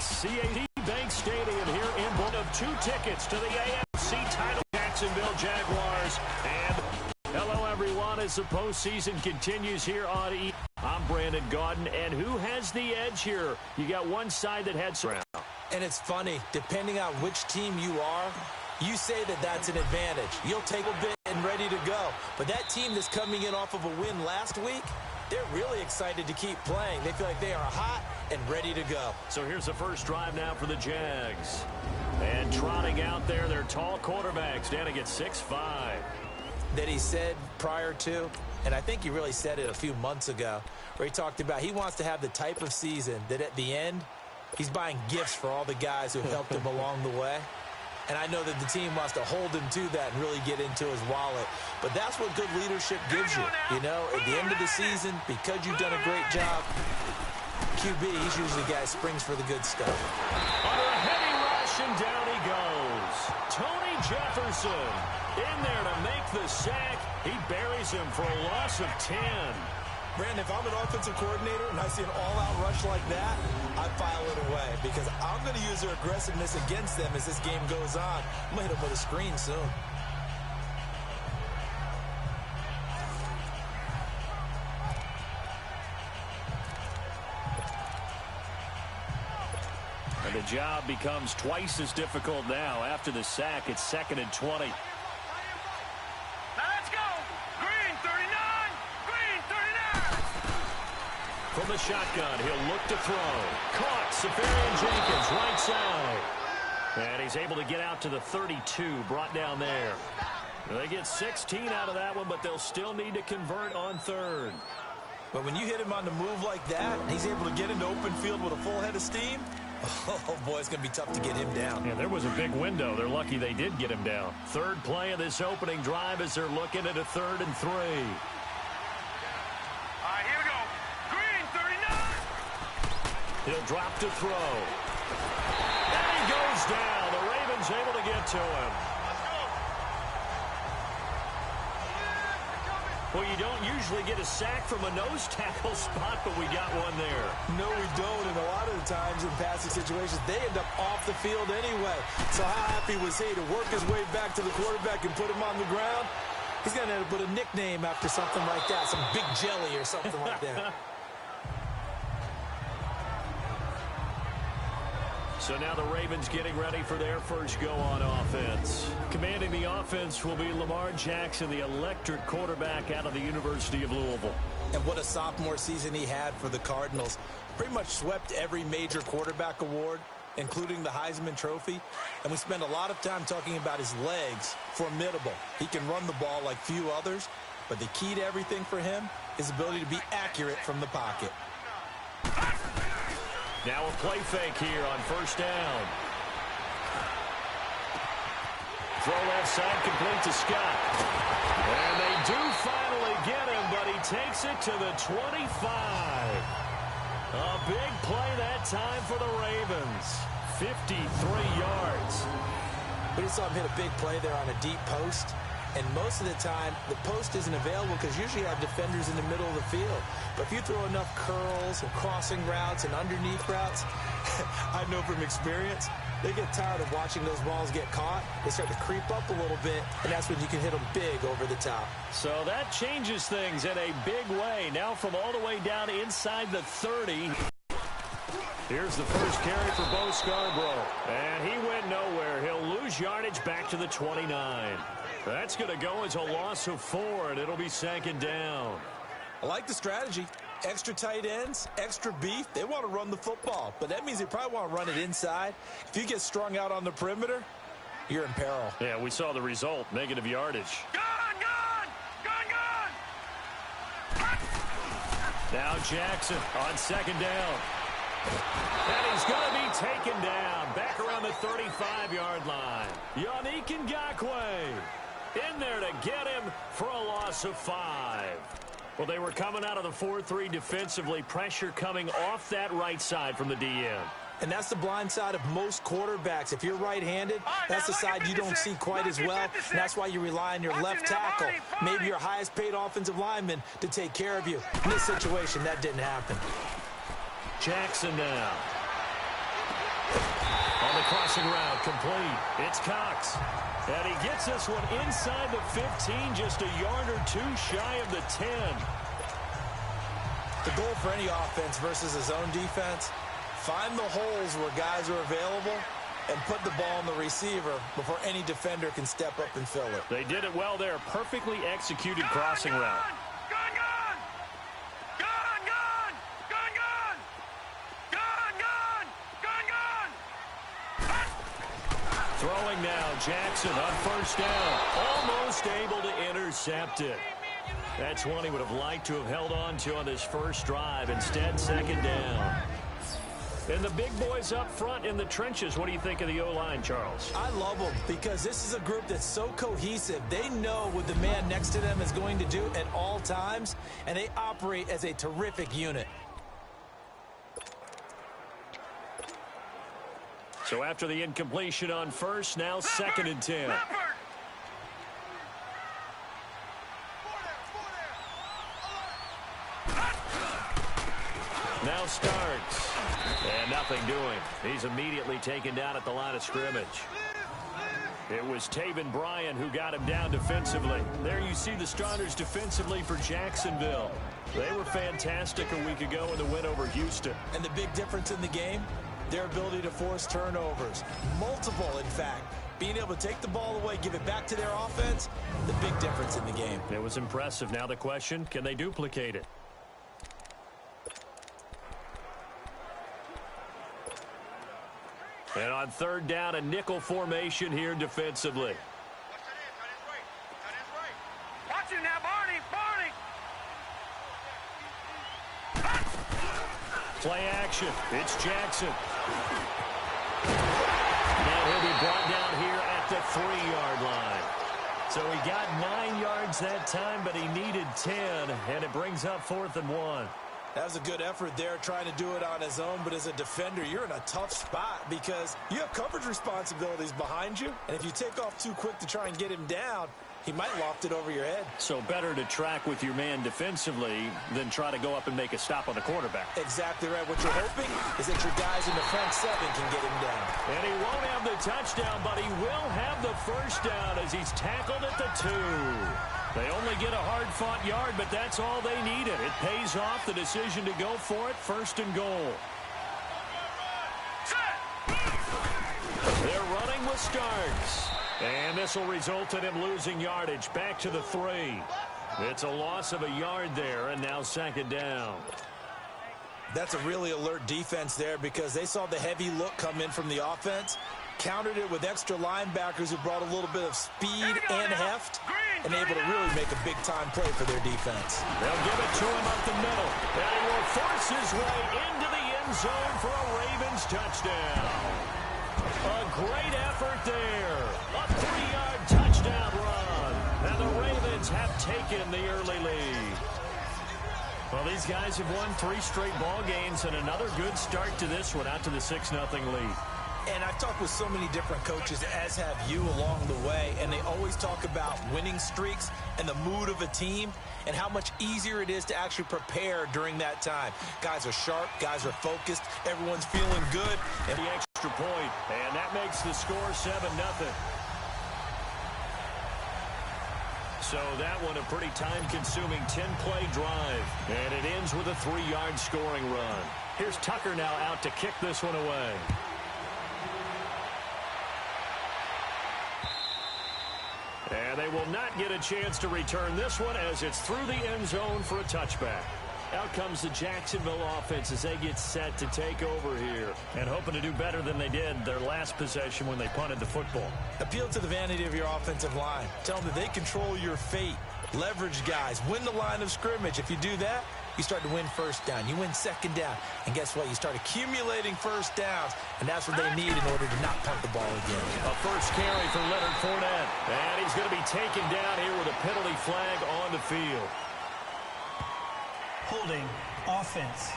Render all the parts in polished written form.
CAD Bank Stadium here in one of 2 tickets to the AFC title. Jacksonville Jaguars. And hello, everyone, as the postseason continues here on E. I'm Brandon Gaudin, and who has the edge here? You got one side that had some. And it's funny, depending on which team you are, you say that that's an advantage. You'll take a bit and ready to go. But that team that's coming in off of a win last week, they're really excited to keep playing. They feel like they are hot and ready to go. So here's the first drive now for the Jags. And trotting out there, their tall quarterbacks standing at 6'5". That he said prior to, and I think he really said it a few months ago, where he talked about he wants to have the type of season that at the end, he's buying gifts for all the guys who helped him along the way. And I know that the team wants to hold him to that and really get into his wallet. But that's what good leadership gives you. You know, at the end of the season, because you've done a great job, QB, he's usually the guy who springs for the good stuff. Under a heavy rush, and down he goes. Tony Jefferson in there to make the sack. He buries him for a loss of 10. Brandon, if I'm an offensive coordinator and I see an all-out rush like that, I file it away because I'm going to use their aggressiveness against them as this game goes on. I'm going to hit them with a screen soon. And the job becomes twice as difficult now. After the sack, it's 2nd and 20. From the shotgun, he'll look to throw. Caught, Safarian Jenkins, right side. And he's able to get out to the 32, brought down there. They get 16 out of that one, but they'll still need to convert on 3rd. But when you hit him on the move like that, he's able to get into open field with a full head of steam, oh, boy, it's going to be tough to get him down. Yeah, there was a big window. They're lucky they did get him down. 3rd play of this opening drive as they're looking at a 3rd and 3. He'll drop to throw. And he goes down. The Ravens able to get to him. Well, you don't usually get a sack from a nose tackle spot, but we got one there. No, we don't. And a lot of the times in passing situations, they end up off the field anyway. So how happy was he to work his way back to the quarterback and put him on the ground? He's going to end up with a nickname after something like that, some Big Jelly or something like that. So now the Ravens getting ready for their first go on offense. Commanding the offense will be Lamar Jackson, the electric quarterback out of the University of Louisville. And what a sophomore season he had for the Cardinals. Pretty much swept every major quarterback award, including the Heisman Trophy. And we spend a lot of time talking about his legs. Formidable. He can run the ball like few others. But the key to everything for him is the ability to be accurate from the pocket. Now a play fake here on 1st down. Throw left side complete to Scott. And they do finally get him, but he takes it to the 25. A big play that time for the Ravens. 53 yards. We just saw him hit a big play there on a deep post. And most of the time, the post isn't available because usually you have defenders in the middle of the field. But if you throw enough curls and crossing routes and underneath routes, I know from experience, they get tired of watching those balls get caught. They start to creep up a little bit, and that's when you can hit them big over the top. So that changes things in a big way. Now from all the way down inside the 30. Here's the first carry for Bo Scarborough. And he went nowhere. He'll lose yardage back to the 29. That's going to go as a loss of 4, and it'll be 2nd down. I like the strategy. Extra tight ends, extra beef. They want to run the football, but that means they probably want to run it inside. If you get strung out on the perimeter, you're in peril. Yeah, we saw the result, negative yardage. Gone! Now Jackson on 2nd down. And he's going to be taken down back around the 35-yard line. Yannick Ngakoue in there to get him for a loss of 5. Well, they were coming out of the 4-3 defensively. Pressure coming off that right side from the DN. And that's the blind side of most quarterbacks. If you're right-handed, that's the side you don't see quite as well. And that's why you rely on your left tackle, maybe your highest-paid offensive lineman, to take care of you. In this situation, that didn't happen. Jackson now. On the crossing route, complete. It's Cox. And he gets this one inside the 15, just a yard or two shy of the 10. The goal for any offense versus a zone defense, find the holes where guys are available and put the ball on the receiver before any defender can step up and fill it. They did it well there. Perfectly executed crossing route. Throwing now, Jackson on first down. Almost able to intercept it. That's one he would have liked to have held on to on his first drive. Instead, second down. And the big boys up front in the trenches. What do you think of the O-line, Charles? I love them because this is a group that's so cohesive. They know what the man next to them is going to do at all times, and they operate as a terrific unit. So after the incompletion on first, now second and 10. Now starts. And nothing doing. He's immediately taken down at the line of scrimmage. It was Taven Bryan who got him down defensively. There you see the starters defensively for Jacksonville. They were fantastic a week ago in the win over Houston. And the big difference in the game? Their ability to force turnovers. Multiple, in fact. Being able to take the ball away, give it back to their offense, the big difference in the game. It was impressive. Now the question, can they duplicate it? And on third down, a nickel formation here defensively. Watch it now, Barney! Play action. It's Jackson. And he'll be brought down here at the 3-yard line. So he got 9 yards that time, but he needed 10, and it brings up 4th and 1. That was a good effort there trying to do it on his own, but as a defender, you're in a tough spot because you have coverage responsibilities behind you, and if you take off too quick to try and get him down, he might loft it over your head. So better to track with your man defensively than try to go up and make a stop on the quarterback. Exactly right. What you're hoping is that your guys in the front 7 can get him down. And he won't have the touchdown, but he will have the first down as he's tackled at the 2. They only get a hard-fought yard, but that's all they needed. It pays off the decision to go for it, 1st and goal. They're running with Starks. And this will result in him losing yardage back to the 3. It's a loss of a yard there, and now second down. That's a really alert defense there because they saw the heavy look come in from the offense, countered it with extra linebackers who brought a little bit of speed and heft, and able to really make a big-time play for their defense. They'll give it to him up the middle, and he will force his way into the end zone for a Ravens touchdown. A great effort there. A 3-yard touchdown run. And the Ravens have taken the early lead. Well, these guys have won 3 straight ball games and another good start to this one out to the 6-0 lead. And I've talked with so many different coaches, as have you along the way, and they always talk about winning streaks and the mood of a team and how much easier it is to actually prepare during that time. Guys are sharp, guys are focused, everyone's feeling good. And the extra point, and that makes the score 7-0. So that one a pretty time-consuming 10-play drive, and it ends with a 3-yard scoring run. Here's Tucker now out to kick this one away. And they will not get a chance to return this one as it's through the end zone for a touchback. Out comes the Jacksonville offense as they get set to take over here and hoping to do better than they did their last possession when they punted the football. Appeal to the vanity of your offensive line. Tell them that they control your fate. Leverage guys. Win the line of scrimmage. If you do that, you start to win first down. You win second down. And guess what? You start accumulating first downs. And that's what they need in order to not punt the ball again. A first carry for Leonard Fournette. And he's going to be taken down here with a penalty flag on the field. Holding offense.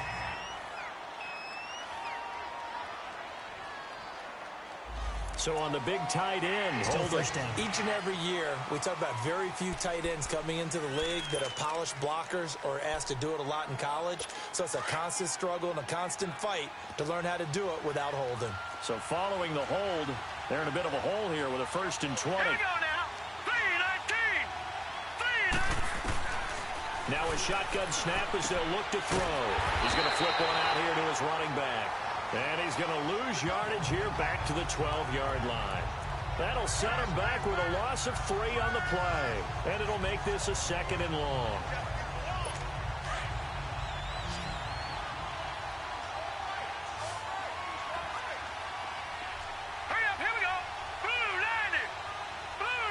So on the big tight end, Still first down. Each and every year, we talk about very few tight ends coming into the league that are polished blockers or asked to do it a lot in college. So it's a constant struggle and a constant fight to learn how to do it without holding. So following the hold, they're in a bit of a hole here with a 1st and 20. Here we go now. 3-19. 3-19. Now a shotgun snap as they'll look to throw. He's going to flip one out here to his running back. And he's going to lose yardage here back to the 12-yard line. That'll set him back with a loss of 3 on the play. And it'll make this a 2nd and long. Hurry up, here we go. Blue 90. Blue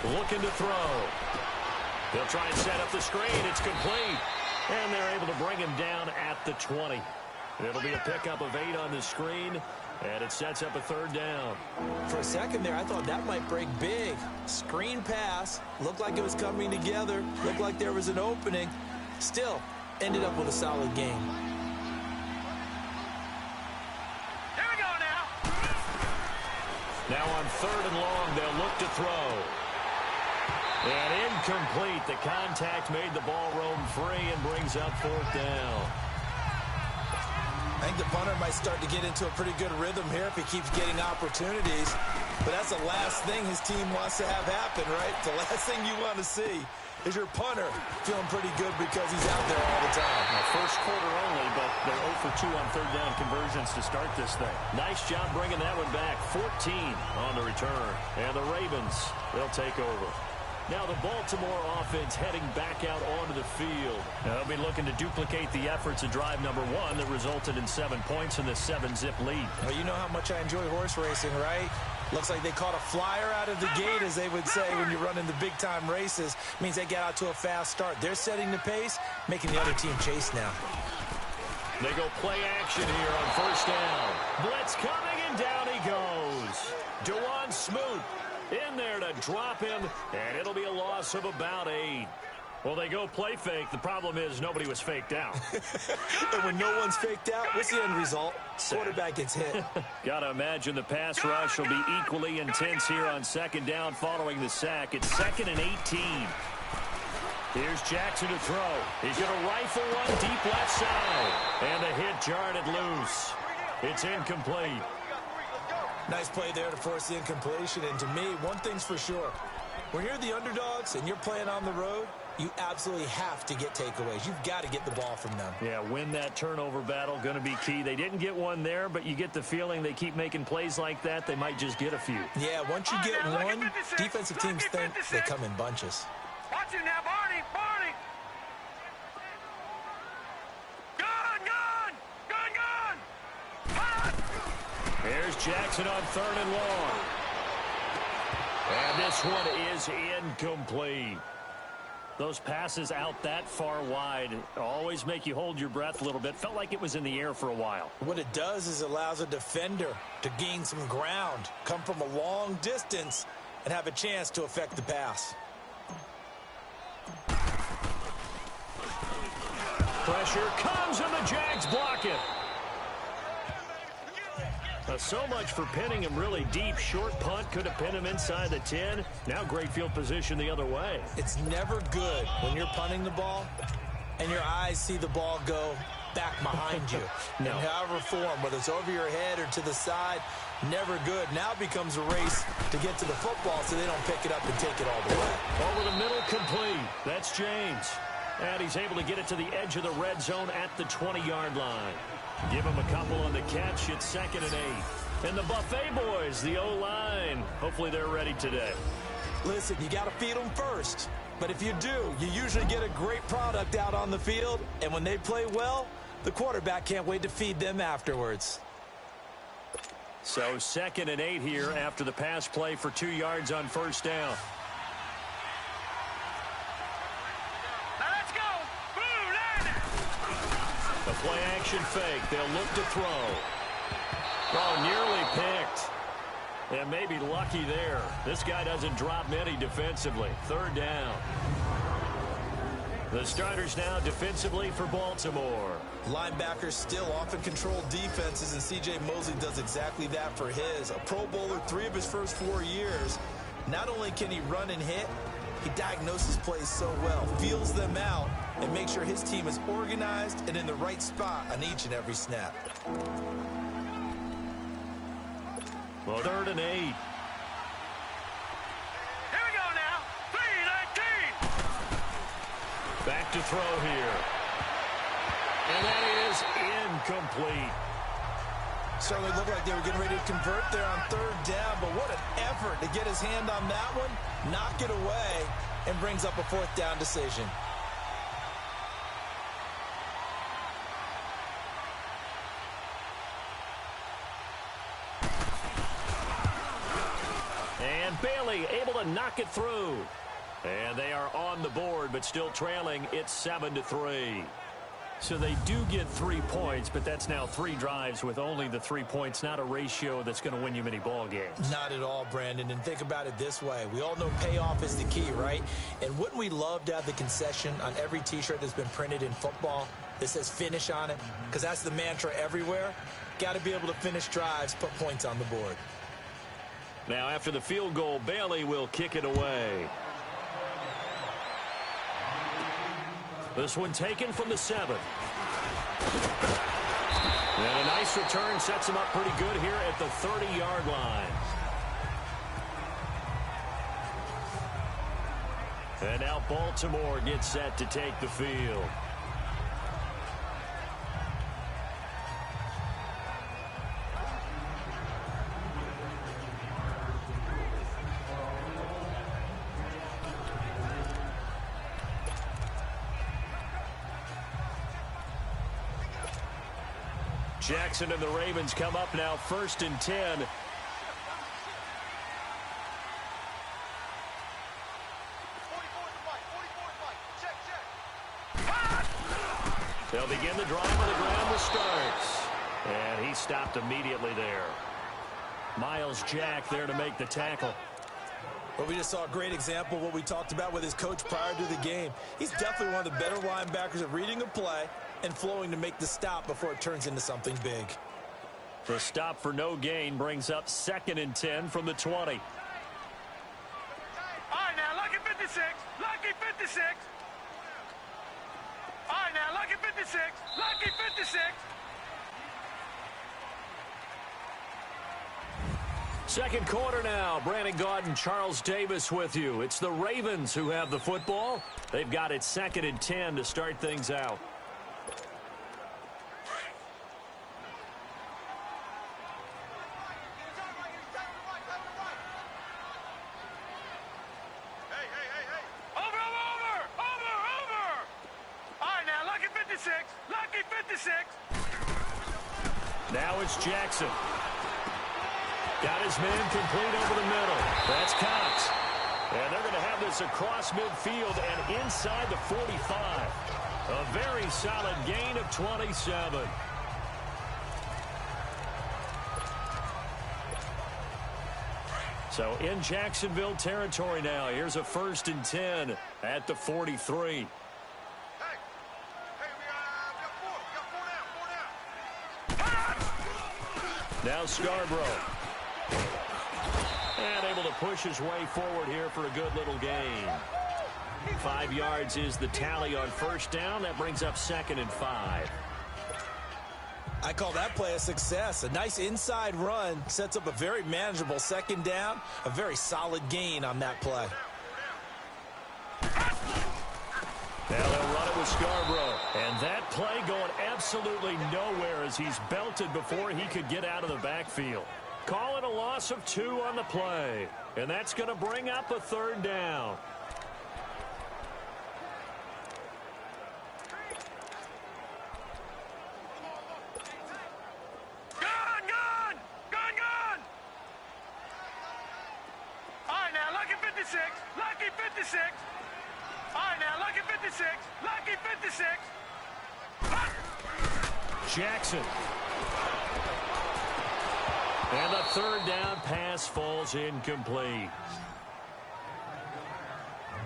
90. Looking to throw. They'll try and set up the screen. It's complete. And they're able to bring him down at the 20. It'll be a pickup of 8 on the screen, and it sets up a 3rd down. For a second there, I thought that might break big. Screen pass. Looked like it was coming together. Looked like there was an opening. Still, ended up with a solid game. Here we go now. Now on 3rd and long, they'll look to throw. And incomplete. The contact made the ball roam free and brings up 4th down. I think the punter might start to get into a pretty good rhythm here if he keeps getting opportunities. But that's the last thing his team wants to have happen, right? The last thing you want to see is your punter feeling pretty good because he's out there all the time. Now, 1st quarter only, but they're 0 for 2 on 3rd down conversions to start this thing. Nice job bringing that one back. 14 on the return. And the Ravens, they'll take over. Now the Baltimore offense heading back out onto the field. Now they'll be looking to duplicate the efforts of drive number 1 that resulted in 7 points in the 7-zip lead. Well, you know how much I enjoy horse racing, right? Looks like they caught a flyer out of the gate, as they would say when you're running the big-time races. Means they get out to a fast start. They're setting the pace, making the other team chase now. They go play action here on 1st down. Blitz coming, and down he goes. DeJuan Smoot in there to drop him, and it'll be a loss of about 8. Well, they go play fake. The problem is nobody was faked out. And when no one's faked out, what's the end result? Quarterback gets hit. Gotta imagine the pass rush will be equally intense here on 2nd down following the sack. It's 2nd and 18. Here's Jackson to throw. He's going to rifle one deep left side. And the hit jarred it loose. It's incomplete. Nice play there to force the incompletion. And to me, one thing's for sure. When you're the underdogs and you're playing on the road, you absolutely have to get takeaways. You've got to get the ball from them. Yeah, win that turnover battle, going to be key. They didn't get one there, but you get the feeling they keep making plays like that, they might just get a few. Yeah, once you get one, defensive teams think they come in bunches. Watch it now, Barney. Barney. Gun. Hot. There's Jackson on 3rd and long. And this one is incomplete. Those passes out that far wide always make you hold your breath a little bit. Felt like it was in the air for a while. What it does is it allows a defender to gain some ground, come from a long distance, and have a chance to affect the pass. Pressure comes, and the Jags block it. So much for pinning him really deep. Short punt could have pinned him inside the 10. Now great field position the other way. It's never good when you're punting the ball and your eyes see the ball go back behind you. No. In however form, whether it's over your head or to the side, never good. Now it becomes a race to get to the football so they don't pick it up and take it all the way. Over the middle, complete. That's James. And he's able to get it to the edge of the red zone at the 20-yard line. Give him a couple on the catch. It's 2nd and 8. And the Buffet boys, the O-line, hopefully they're ready today. Listen, you got to feed them first. But if you do, you usually get a great product out on the field. And when they play well, the quarterback can't wait to feed them afterwards. So 2nd and 8 here after the pass play for 2 yards on 1st down. The play action fake. They'll look to throw. Oh, nearly picked. And maybe lucky there. This guy doesn't drop many defensively. 3rd down. The starters now defensively for Baltimore. Linebackers still often control defenses, and C.J. Mosley does exactly that for his. A Pro Bowler 3 of his first 4 years. Not only can he run and hit, he diagnoses plays so well, feels them out, and makes sure his team is organized and in the right spot on each and every snap. Well, 3rd and 8. Here we go now. 3-19. Back to throw here. And that is incomplete. Certainly looked like they were getting ready to convert there on 3rd down, but what an effort to get his hand on that one, knock it away, and brings up a 4th down decision. And Bailey able to knock it through. And they are on the board, but still trailing. It's 7-3. So they do get 3 points, but that's now 3 drives with only the 3 points, not a ratio that's going to win you many ball games. Not at all, Brandon. And think about it this way. We all know payoff is the key, right? And wouldn't we love to have the concession on every T-shirt that's been printed in football that says finish on it? Because that's the mantra everywhere. Got to be able to finish drives, put points on the board. Now, after the field goal, Bailey will kick it away. This one taken from the 7. And a nice return sets him up pretty good here at the 30-yard line. And now Baltimore gets set to take the field. Jackson and the Ravens come up now 1st and 10. They'll begin the drive on the ground with starts. And he stopped immediately there. Miles Jack there to make the tackle. Well, we just saw a great example of what we talked about with his coach prior to the game. He's definitely one of the better linebackers at reading a play and flowing to make the stop before it turns into something big. The stop for no gain brings up 2nd and 10 from the 20. All right, now, lucky 56. Lucky 56. All right, now, lucky 56. Lucky 56. Second quarter now. Brandon Gaudin, Charles Davis with you. It's the Ravens who have the football. They've got it 2nd and 10 to start things out. Now it's Jackson. Got his man complete over the middle. That's Cox. And they're going to have this across midfield and inside the 45. A very solid gain of 27. So in Jacksonville territory now. Here's a 1st and 10 at the 43. Now Scarborough. And able to push his way forward here for a good little gain. 5 yards is the tally on 1st down. That brings up 2nd and 5. I call that play a success. A nice inside run sets up a very manageable 2nd down. A very solid gain on that play. Now they'll run it with Scarborough. And that play going absolutely nowhere as he's belted before he could get out of the backfield. Call it a loss of 2 on the play. And that's going to bring up a 3rd down. Gun! All right, now, lucky 56. Lucky 56. All right, now, lucky 56. Lucky 56. Jackson. And the 3rd down pass falls incomplete.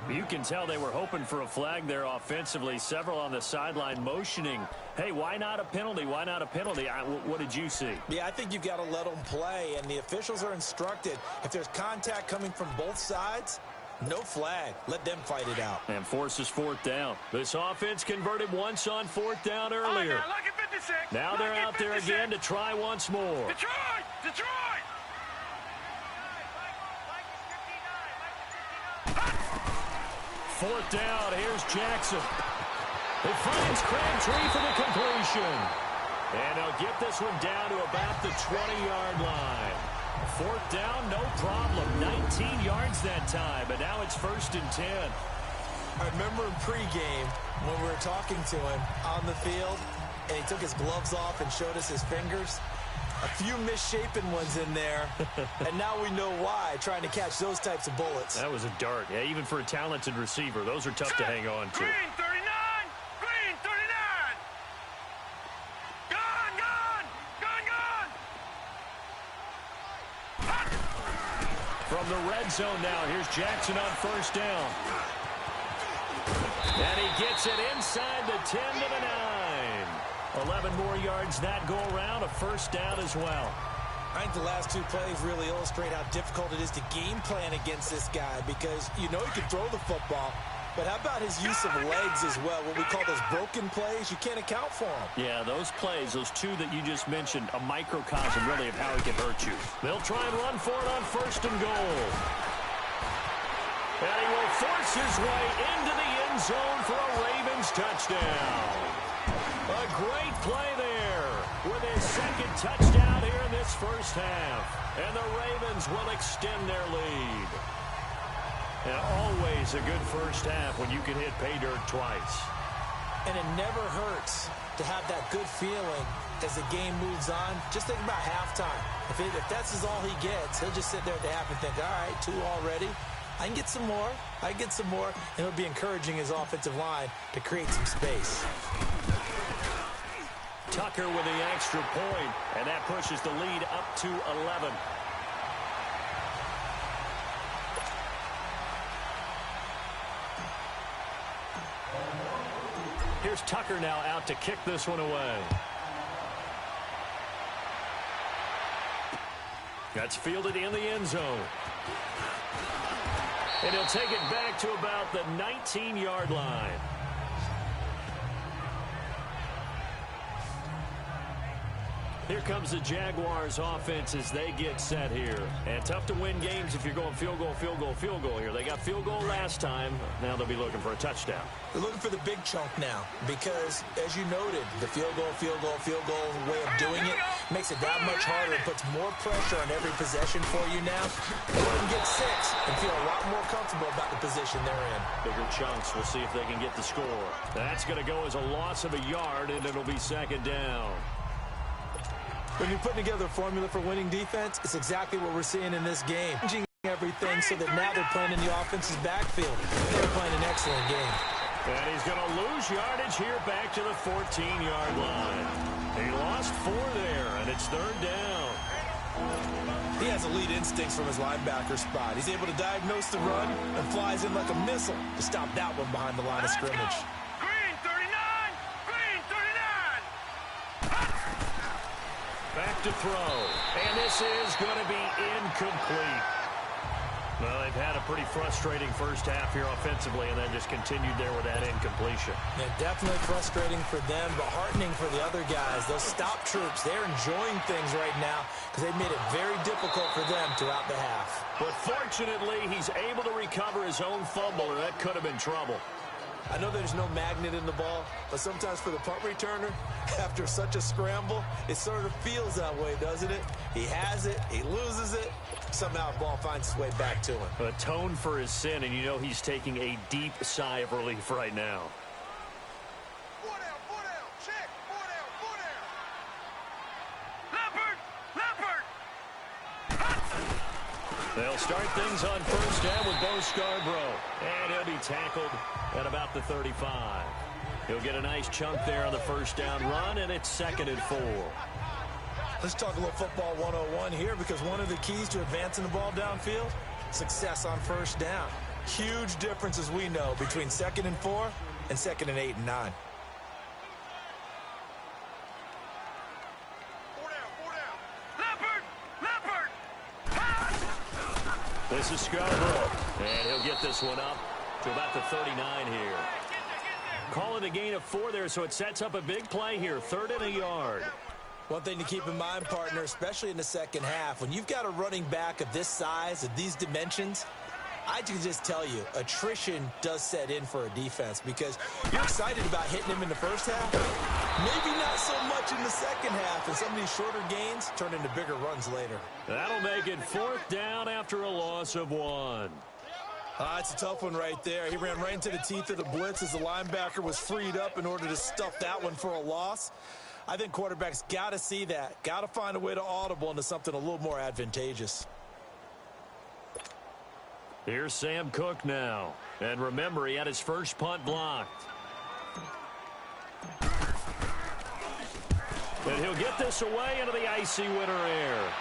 You can tell they were hoping for a flag there offensively. Several on the sideline motioning, hey, why not a penalty? Why not a penalty? What did you see? Yeah, I think you've got to let them play, and the officials are instructed. If there's contact coming from both sides, no flag. Let them fight it out. And forces fourth down. This offense converted once on fourth down earlier. Now they're out there again to try once more. Detroit! Detroit! Fourth down, here's Jackson. He finds Crabtree for the completion. And he'll get this one down to about the 20-yard line. Fourth down, no problem. 19 yards that time, but now it's 1st and 10. I remember in pregame when we were talking to him on the field, and he took his gloves off and showed us his fingers. A few misshapen ones in there, and now we know why, trying to catch those types of bullets. That was a dart. Yeah, even for a talented receiver, those are tough to hang on to. Green 39! Green 39! Gone! Gone! Gone! Gone! From the red zone now, here's Jackson on 1st down. And he gets it inside the 10 to the 9. 11 more yards that go around, a 1st down as well. I think the last two plays really illustrate how difficult it is to game plan against this guy, because you know he can throw the football, but how about his use of legs as well? What we call those broken plays, you can't account for them. Yeah, those plays, those two that you just mentioned, a microcosm really of how he can hurt you. They'll try and run for it on 1st and goal. And he will force his way into the end zone for a Ravens touchdown. A great play there with his 2nd touchdown here in this 1st half. And the Ravens will extend their lead. And always a good 1st half when you can hit pay dirt twice. And it never hurts to have that good feeling as the game moves on. Just think about halftime. If that's all he gets, he'll just sit there at the half and think, all right, 2 already. I can get some more. I can get some more. And he'll be encouraging his offensive line to create some space. Tucker with the extra point, and that pushes the lead up to 11. Here's Tucker now out to kick this one away. That's fielded in the end zone. And he'll take it back to about the 19-yard line. Here comes the Jaguars offense as they get set here. And tough to win games if you're going field goal, field goal, field goal here. They got field goal last time. Now they'll be looking for a touchdown. They're looking for the big chunk now because, as you noted, the field goal way of doing it makes it that much harder. It puts more pressure on every possession for you now. They let them get 6 and feel a lot more comfortable about the position they're in. Bigger chunks. We'll see if they can get the score. That's going to go as a loss of a yard, and it'll be 2nd down. When you're putting together a formula for winning defense, it's exactly what we're seeing in this game. Changing everything so that now they're playing in the offense's backfield. They're playing an excellent game. And he's going to lose yardage here back to the 14-yard line. He lost 4 there, and it's 3rd down. He has elite instincts from his linebacker spot. He's able to diagnose the run and flies in like a missile to stop that one behind the line of scrimmage. Back to throw. And this is going to be incomplete. Well, they've had a pretty frustrating 1st half here offensively, and then just continued there with that incompletion. Yeah, definitely frustrating for them, but heartening for the other guys. Those stop troops, they're enjoying things right now because they've made it very difficult for them throughout the half. But fortunately, he's able to recover his own fumble, or that could have been trouble. I know there's no magnet in the ball, but sometimes for the punt returner, after such a scramble, it sort of feels that way, doesn't it? He has it, he loses it, somehow the ball finds its way back to him. Atoned for his sin, and you know he's taking a deep sigh of relief right now. Check, Leopard! They'll start things on 1st down with Bo Scarborough. And he'll be tackled at about the 35. He'll get a nice chunk there on the 1st down run, and it's 2nd and 4. Let's talk a little football 101 here, because one of the keys to advancing the ball downfield, success on 1st down. Huge difference, as we know, between 2nd and 4 and 2nd and 8 and 9. This is Scarborough, and he'll get this one up to about the 39 here. Calling a gain of 4 there, so it sets up a big play here, 3rd and a yard. One thing to keep in mind, partner, especially in the second half, when you've got a running back of this size, of these dimensions, I can just tell you, attrition does set in for a defense because you're excited about hitting him in the first half. Maybe not so much in the second half, and some of these shorter gains turn into bigger runs later. That'll make it 4th down after a loss of 1. It's a tough one right there. He ran right into the teeth of the blitz as the linebacker was freed up in order to stuff that one for a loss. I think quarterbacks got to see that, got to find a way to audible into something a little more advantageous. Here's Sam Cook now. And remember, he had his first punt blocked. And he'll get this away into the icy winter air.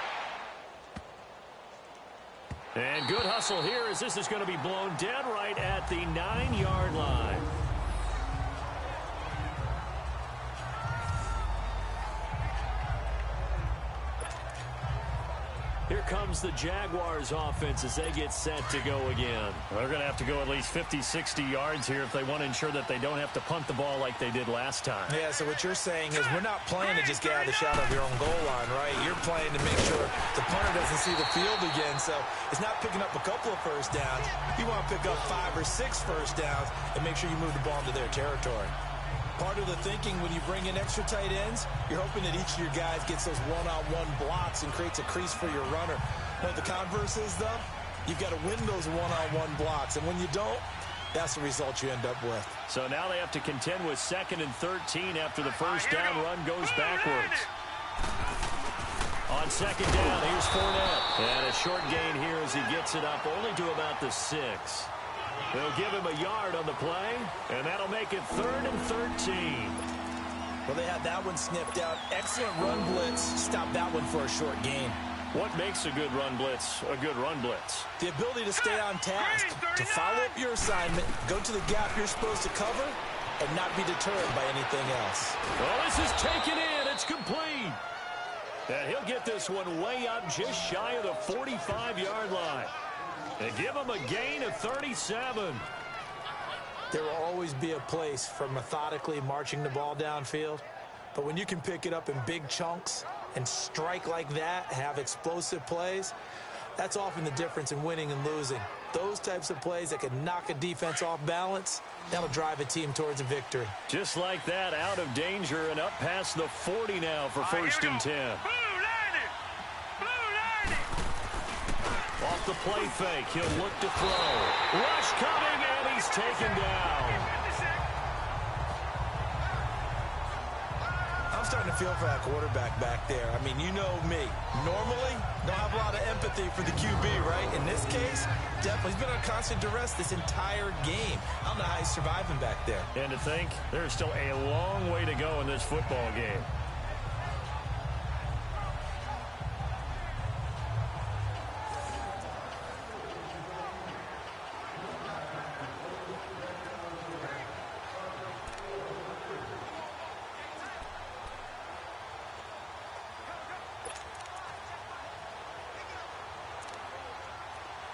And good hustle here as this is going to be blown dead right at the 9-yard line. Here comes the Jaguars offense as they get set to go again. They're going to have to go at least 50, 60 yards here if they want to ensure that they don't have to punt the ball like they did last time. Yeah, so what you're saying is we're not playing to just get out of the shadow of your own goal line, right? You're playing to make sure the punter doesn't see the field again. So it's not picking up a couple of first downs. You want to pick up 5 or 6 first downs and make sure you move the ball into their territory. Part of the thinking when you bring in extra tight ends, you're hoping that each of your guys gets those one-on-one blocks and creates a crease for your runner. What the converse is, though, you've got to win those one-on-one blocks. And when you don't, that's the result you end up with. So now they have to contend with 2nd and 13 after the first down run goes backwards. On 2nd down, here's Fournette. And a short gain here as he gets it up only to about the 6. They'll give him a yard on the play, and that'll make it 3rd and 13. Well, they had that one snipped out. Excellent run blitz. Stop that one for a short gain. What makes a good run blitz a good run blitz? The ability to stay on task, to follow up your assignment, go to the gap you're supposed to cover, and not be deterred by anything else. Well, this is taken in. It's complete. And he'll get this one way up just shy of the 45-yard line. And give him a gain of 37. There will always be a place for methodically marching the ball downfield. But when you can pick it up in big chunks and strike like that, have explosive plays, that's often the difference in winning and losing. Those types of plays that can knock a defense off balance, that'll drive a team towards a victory. Just like that, out of danger and up past the 40 now for 1st and 10. Off the play fake, he'll look to throw. Rush coming, and he's taken down. I'm starting to feel for that quarterback back there. I mean, you know me. Normally, don't have a lot of empathy for the QB, right? In this case, definitely. He's been on constant duress this entire game. I don't know how he's surviving back there. And to think, there's still a long way to go in this football game.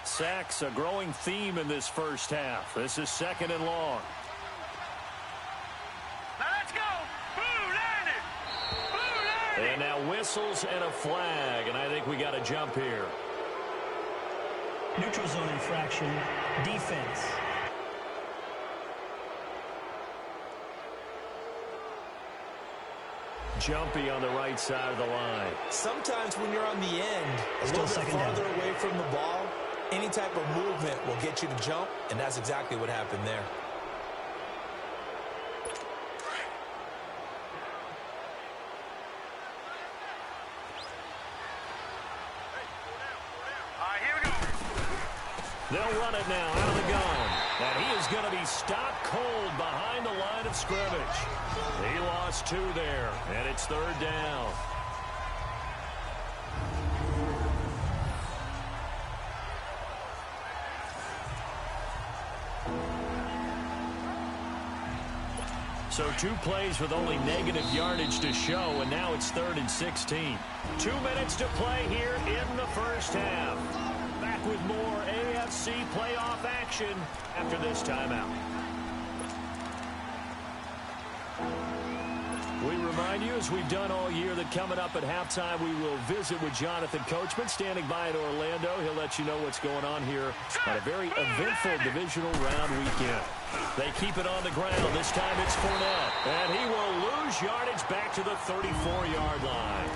Sacks, a growing theme in this first half. This is 2nd and long. Now let's go. Blue landed. Blue landed. And now whistles and a flag, and I think we got a jump here. Neutral zone infraction, defense. Jumpy on the right side of the line. Sometimes when you're on the end, a little bit farther away from the ball, any type of movement will get you to jump, and that's exactly what happened there. All right, here we go. They'll run it now out of the gun. And he is going to be stopped cold behind the line of scrimmage. He lost 2 there, and it's 3rd down. So 2 plays with only negative yardage to show, and now it's 3rd and 16. 2 minutes to play here in the first half. Back with more AFC playoff action after this timeout. We remind you, as we've done all year, that coming up at halftime, we will visit with Jonathan Coachman standing by in Orlando. He'll let you know what's going on here on a very eventful divisional round weekend. They keep it on the ground. This time it's Fournette. And he will lose yardage back to the 34-yard line.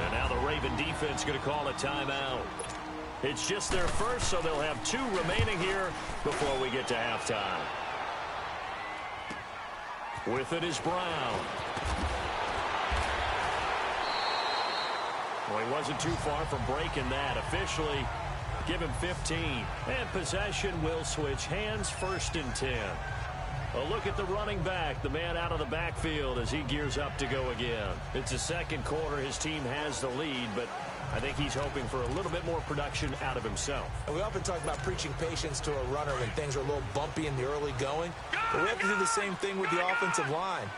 And now the Raven defense going to call a timeout. It's just their first, so they'll have 2 remaining here before we get to halftime. With it is Brown. Well, he wasn't too far from breaking that. Officially, give him 15. And possession will switch hands, 1st and 10. A look at the running back, the man out of the backfield as he gears up to go again. It's the second quarter. His team has the lead, but I think he's hoping for a little bit more production out of himself. And we often talk about preaching patience to a runner when things are a little bumpy in the early going. But we have to do the same thing with the offensive line.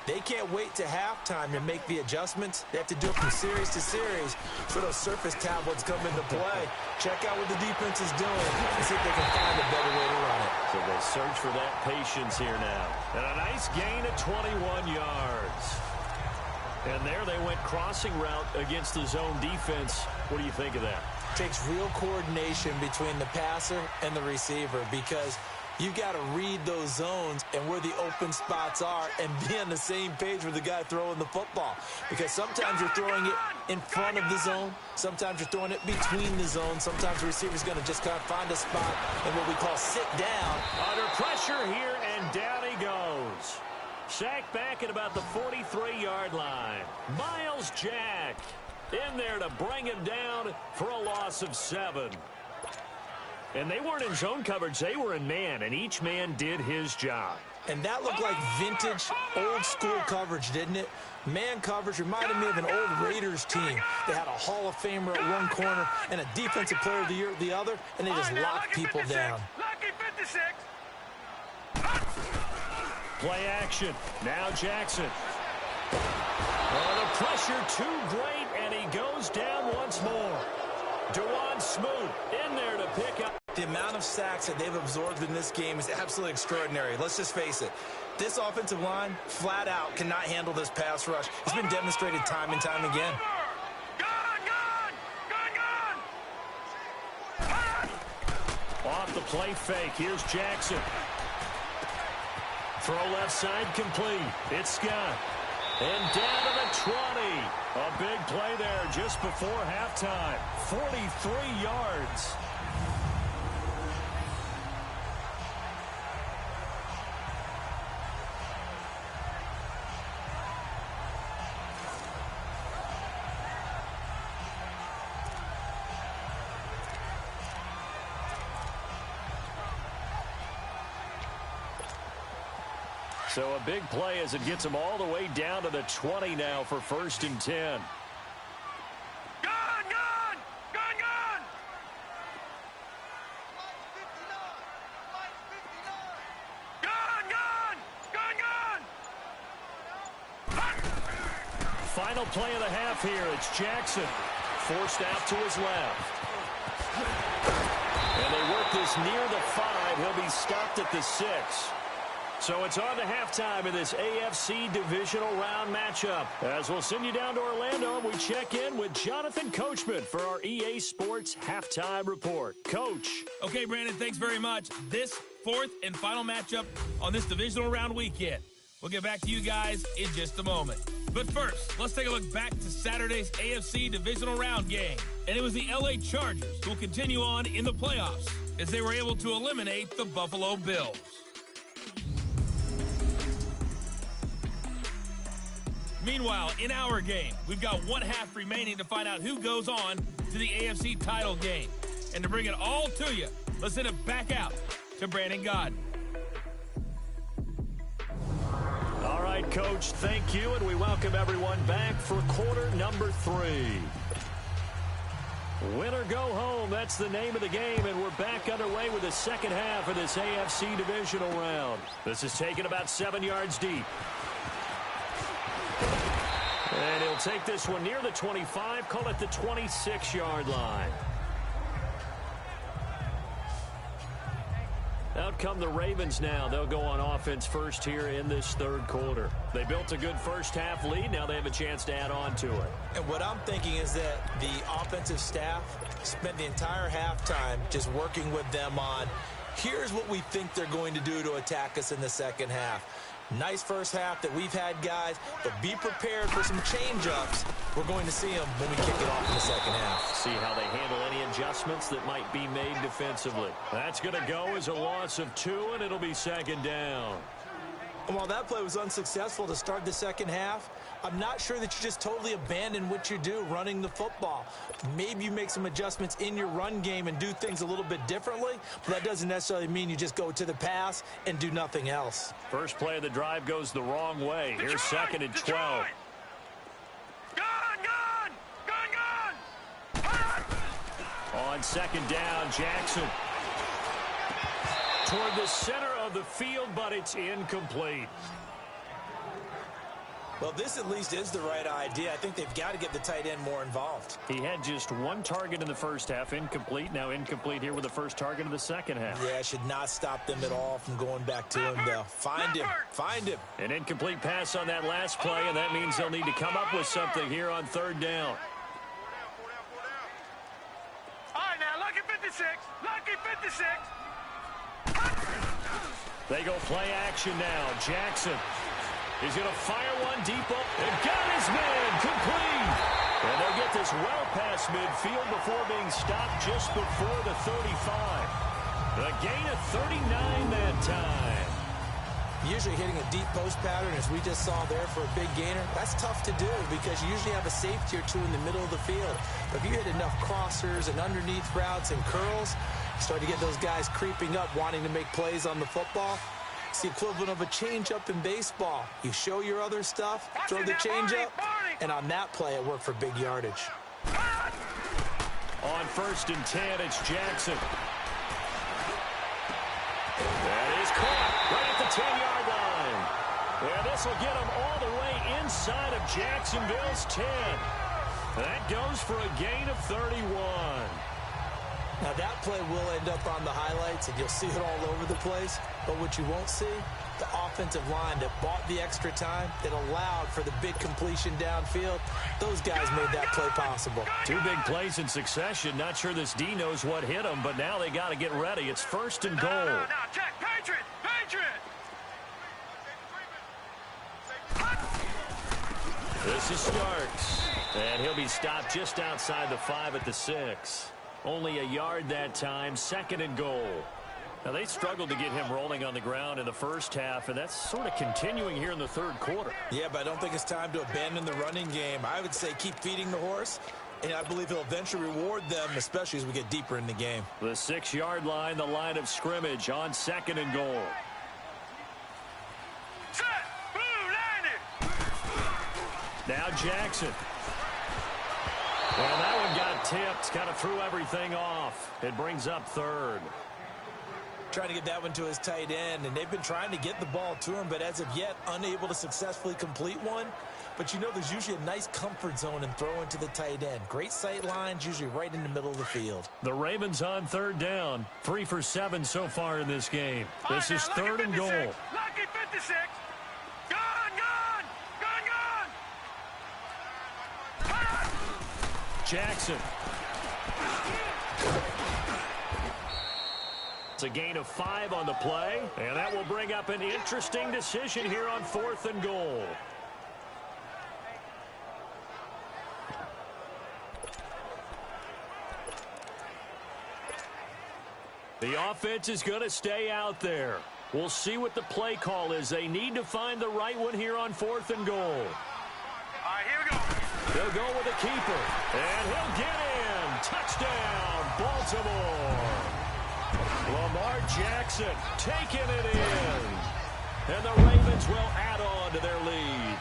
They can't wait to halftime to make the adjustments. They have to do it from series to series so those surface tablets come into play. Check out what the defense is doing and see if they can find a better way to run it. So they search for that patience here now. And a nice gain of 21 yards. And there they went crossing route against the zone defense. What do you think of that? Takes real coordination between the passer and the receiver because you've got to read those zones and where the open spots are and be on the same page with the guy throwing the football. Because sometimes you're throwing it in front of the zone. Sometimes you're throwing it between the zones. Sometimes the receiver's going to just kind of find a spot and what we call sit down. Under pressure here, and down he goes. Sacked back at about the 43-yard line. Miles Jack in there to bring him down for a loss of 7. And they weren't in zone coverage. They were in man, and each man did his job. And that looked like vintage, old-school coverage, didn't it? Man coverage reminded me of an old Raiders team. They had a Hall of Famer at one corner and a Defensive Player of the Year at the other, and they just locked people down. Lucky 56. Play action. Now Jackson. Oh, the pressure too great, and he goes down once more. Dewan Smoot in there to pick up. The amount of sacks that they've absorbed in this game is absolutely extraordinary. Let's just face it. This offensive line, flat out, cannot handle this pass rush. It's been demonstrated time and time again. Off the play fake. Here's Jackson. Throw left side complete. It's Scott. And down to the 20. A big play there just before halftime. 43 yards. So a big play as it gets them all the way down to the 20 now for 1st and 10. Final play of the half here. It's Jackson forced out to his left. And they work this near the 5. He'll be stopped at the 6. So it's on to halftime in this AFC divisional round matchup. As we'll send you down to Orlando, we check in with Jonathan Coachman for our EA Sports halftime report. Coach. Okay, Brandon, thanks very much. This 4th and final matchup on this divisional round weekend. We'll get back to you guys in just a moment. But first, let's take a look back to Saturday's AFC divisional round game. And it was the LA Chargers who will continue on in the playoffs as they were able to eliminate the Buffalo Bills. Meanwhile, in our game, we've got 1 half remaining to find out who goes on to the AFC title game. And to bring it all to you, let's send it back out to Brandon Godden. All right, Coach, thank you, and we welcome everyone back for quarter number 3. Win or go home, that's the name of the game, and we're back underway with the second half of this AFC divisional round. This is taken about 7 yards deep. And he'll take this one near the 25, call it the 26-yard line. Out come the Ravens now. They'll go on offense first here in this third quarter. They built a good first-half lead. Now they have a chance to add on to it. And what I'm thinking is that the offensive staff spent the entire halftime just working with them on, here's what we think they're going to do to attack us in the second half. Nice first half that we've had, guys, but be prepared for some change-ups. We're going to see them when we kick it off in the second half. See how they handle any adjustments that might be made defensively. That's going to go as a loss of 2, and it'll be second down. And while that play was unsuccessful to start the second half, I'm not sure that you just totally abandon what you do running the football. Maybe you make some adjustments in your run game and do things a little bit differently, but that doesn't necessarily mean you just go to the pass and do nothing else. First play of the drive goes the wrong way. Here's second and 12. On second down, Jackson toward the center of the field, but it's incomplete. Well, this at least is the right idea. I think they've got to get the tight end more involved. He had just 1 target in the first half, incomplete. Now incomplete here with the first target of the second half. Yeah, should not stop them at all from going back to him, though. Find him. An incomplete pass on that last play, and that means they'll need to come up with something here on third down. All right, now, lucky 56. Lucky 56. They go play action now. Jackson. He's going to fire one deep up and got his man complete. And they'll get this well past midfield before being stopped just before the 35. A gain of 39 that time. Usually hitting a deep post pattern, as we just saw there for a big gainer, that's tough to do because you usually have a safety or two in the middle of the field. But if you hit enough crossers and underneath routes and curls, you start to get those guys creeping up wanting to make plays on the football. It's the equivalent of a change-up in baseball. You show your other stuff, throw the change-up, and on that play, it worked for big yardage. On first and 10, it's Jackson. That is caught right at the 10-yard line. And this will get him all the way inside of Jacksonville's 10. That goes for a gain of 31. Now, that play will end up on the highlights, and you'll see it all over the place. But what you won't see, the offensive line that bought the extra time, that allowed for the big completion downfield, those guys made that play possible. 2 big plays in succession. Not sure this D knows what hit them, but now they got to get ready. It's first and goal. No, check. Patriot. This is Starks. And he'll be stopped just outside the 5 at the 6. Only a yard that time, second and goal. Now, they struggled to get him rolling on the ground in the first half, and that's sort of continuing here in the third quarter. Yeah, but I don't think it's time to abandon the running game. I would say keep feeding the horse, and I believe he'll eventually reward them, especially as we get deeper in the game. The 6-yard line, the line of scrimmage on second and goal. Set. Blue, landed. Now Jackson. Well, that one got tipped, kind of threw everything off. It brings up third. Trying to get that one to his tight end, and they've been trying to get the ball to him, but as of yet, unable to successfully complete one. But you know there's usually a nice comfort zone in throwing to the tight end. Great sight lines, usually right in the middle of the field. The Ravens on third down. 3 for 7 so far in this game. This is third and goal. Lucky 56. Gone. Jackson. It's a gain of 5 on the play, and that will bring up an interesting decision here on 4th and goal. The offense is going to stay out there. We'll see what the play call is. They need to find the right one here on 4th and goal. All right, here we go. They'll go with the keeper, and he'll get in. Touchdown, Baltimore. Lamar Jackson taking it in. And the Ravens will add on to their lead.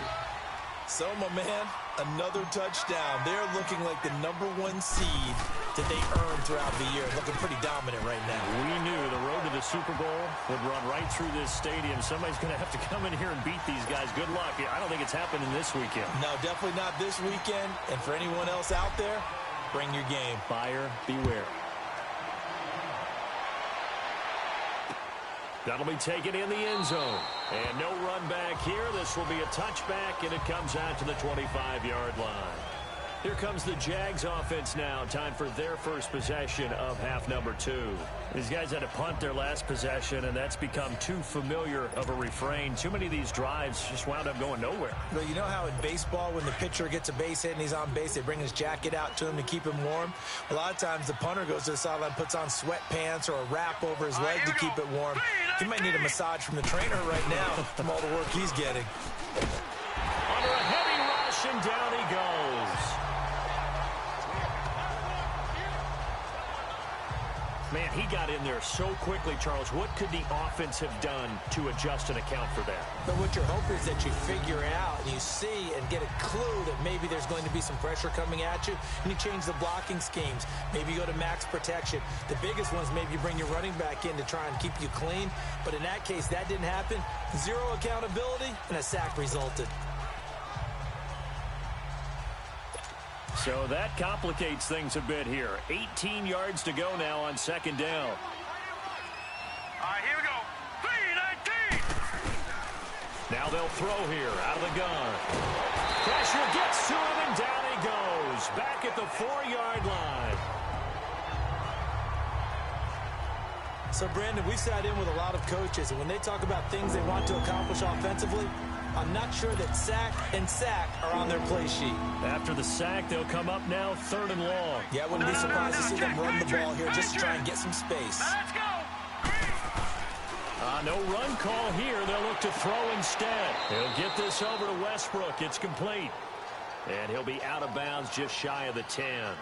So, my man, another touchdown. They're looking like the #1 seed that they earned throughout the year. Looking pretty dominant right now. We knew the road to the Super Bowl would run right through this stadium. Somebody's going to have to come in here and beat these guys. Good luck. I don't think it's happening this weekend. No, definitely not this weekend. And for anyone else out there, bring your game. Buyer beware. That'll be taken in the end zone. And no run back here. This will be a touchback, and it comes out to the 25-yard line. Here comes the Jags offense now. Time for their first possession of half number 2. These guys had to punt their last possession, and that's become too familiar of a refrain. Too many of these drives just wound up going nowhere. Well, you know how in baseball, when the pitcher gets a base hit and he's on base, they bring his jacket out to him to keep him warm? A lot of times the punter goes to the sideline, puts on sweatpants or a wrap over his leg to keep it warm. He might need a massage from the trainer right now from all the work he's getting. Under a heavy rush, and down he goes. Man, he got in there so quickly, Charles. What could the offense have done to adjust and account for that? But what you're hoping is that you figure out and you see and get a clue that maybe there's going to be some pressure coming at you, and you change the blocking schemes. Maybe you go to max protection. The biggest ones, maybe you bring your running back in to try and keep you clean. But in that case, that didn't happen. Zero accountability, and a sack resulted. So that complicates things a bit here. 18 yards to go now on second down. All right, here we go. 3-19. Now they'll throw here out of the gun. Pressure gets to him, and down he goes. Back at the 4-yard line. So, Brandon, we sat in with a lot of coaches, and when they talk about things they want to accomplish offensively, I'm not sure that sack and sack are on their play sheet. After the sack, they'll come up now 3rd and long. Yeah, I wouldn't be surprised to see them run the ball here just to try and get some space. Let's go. No run call here. They'll look to throw instead. He'll get this over to Westbrook. It's complete. And he'll be out of bounds just shy of the 10.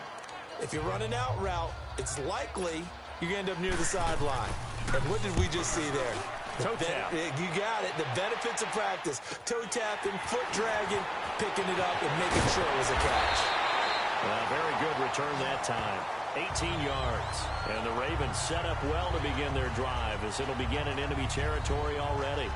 If you're running out route, it's likely you're going to end up near the sideline. And what did we just see there? Toe tap. You got it. The benefits of practice. Toe tapping, foot dragging, picking it up, and making sure it was a catch. Very good return that time. 18 yards. And the Ravens set up well to begin their drive as it'll begin in enemy territory already.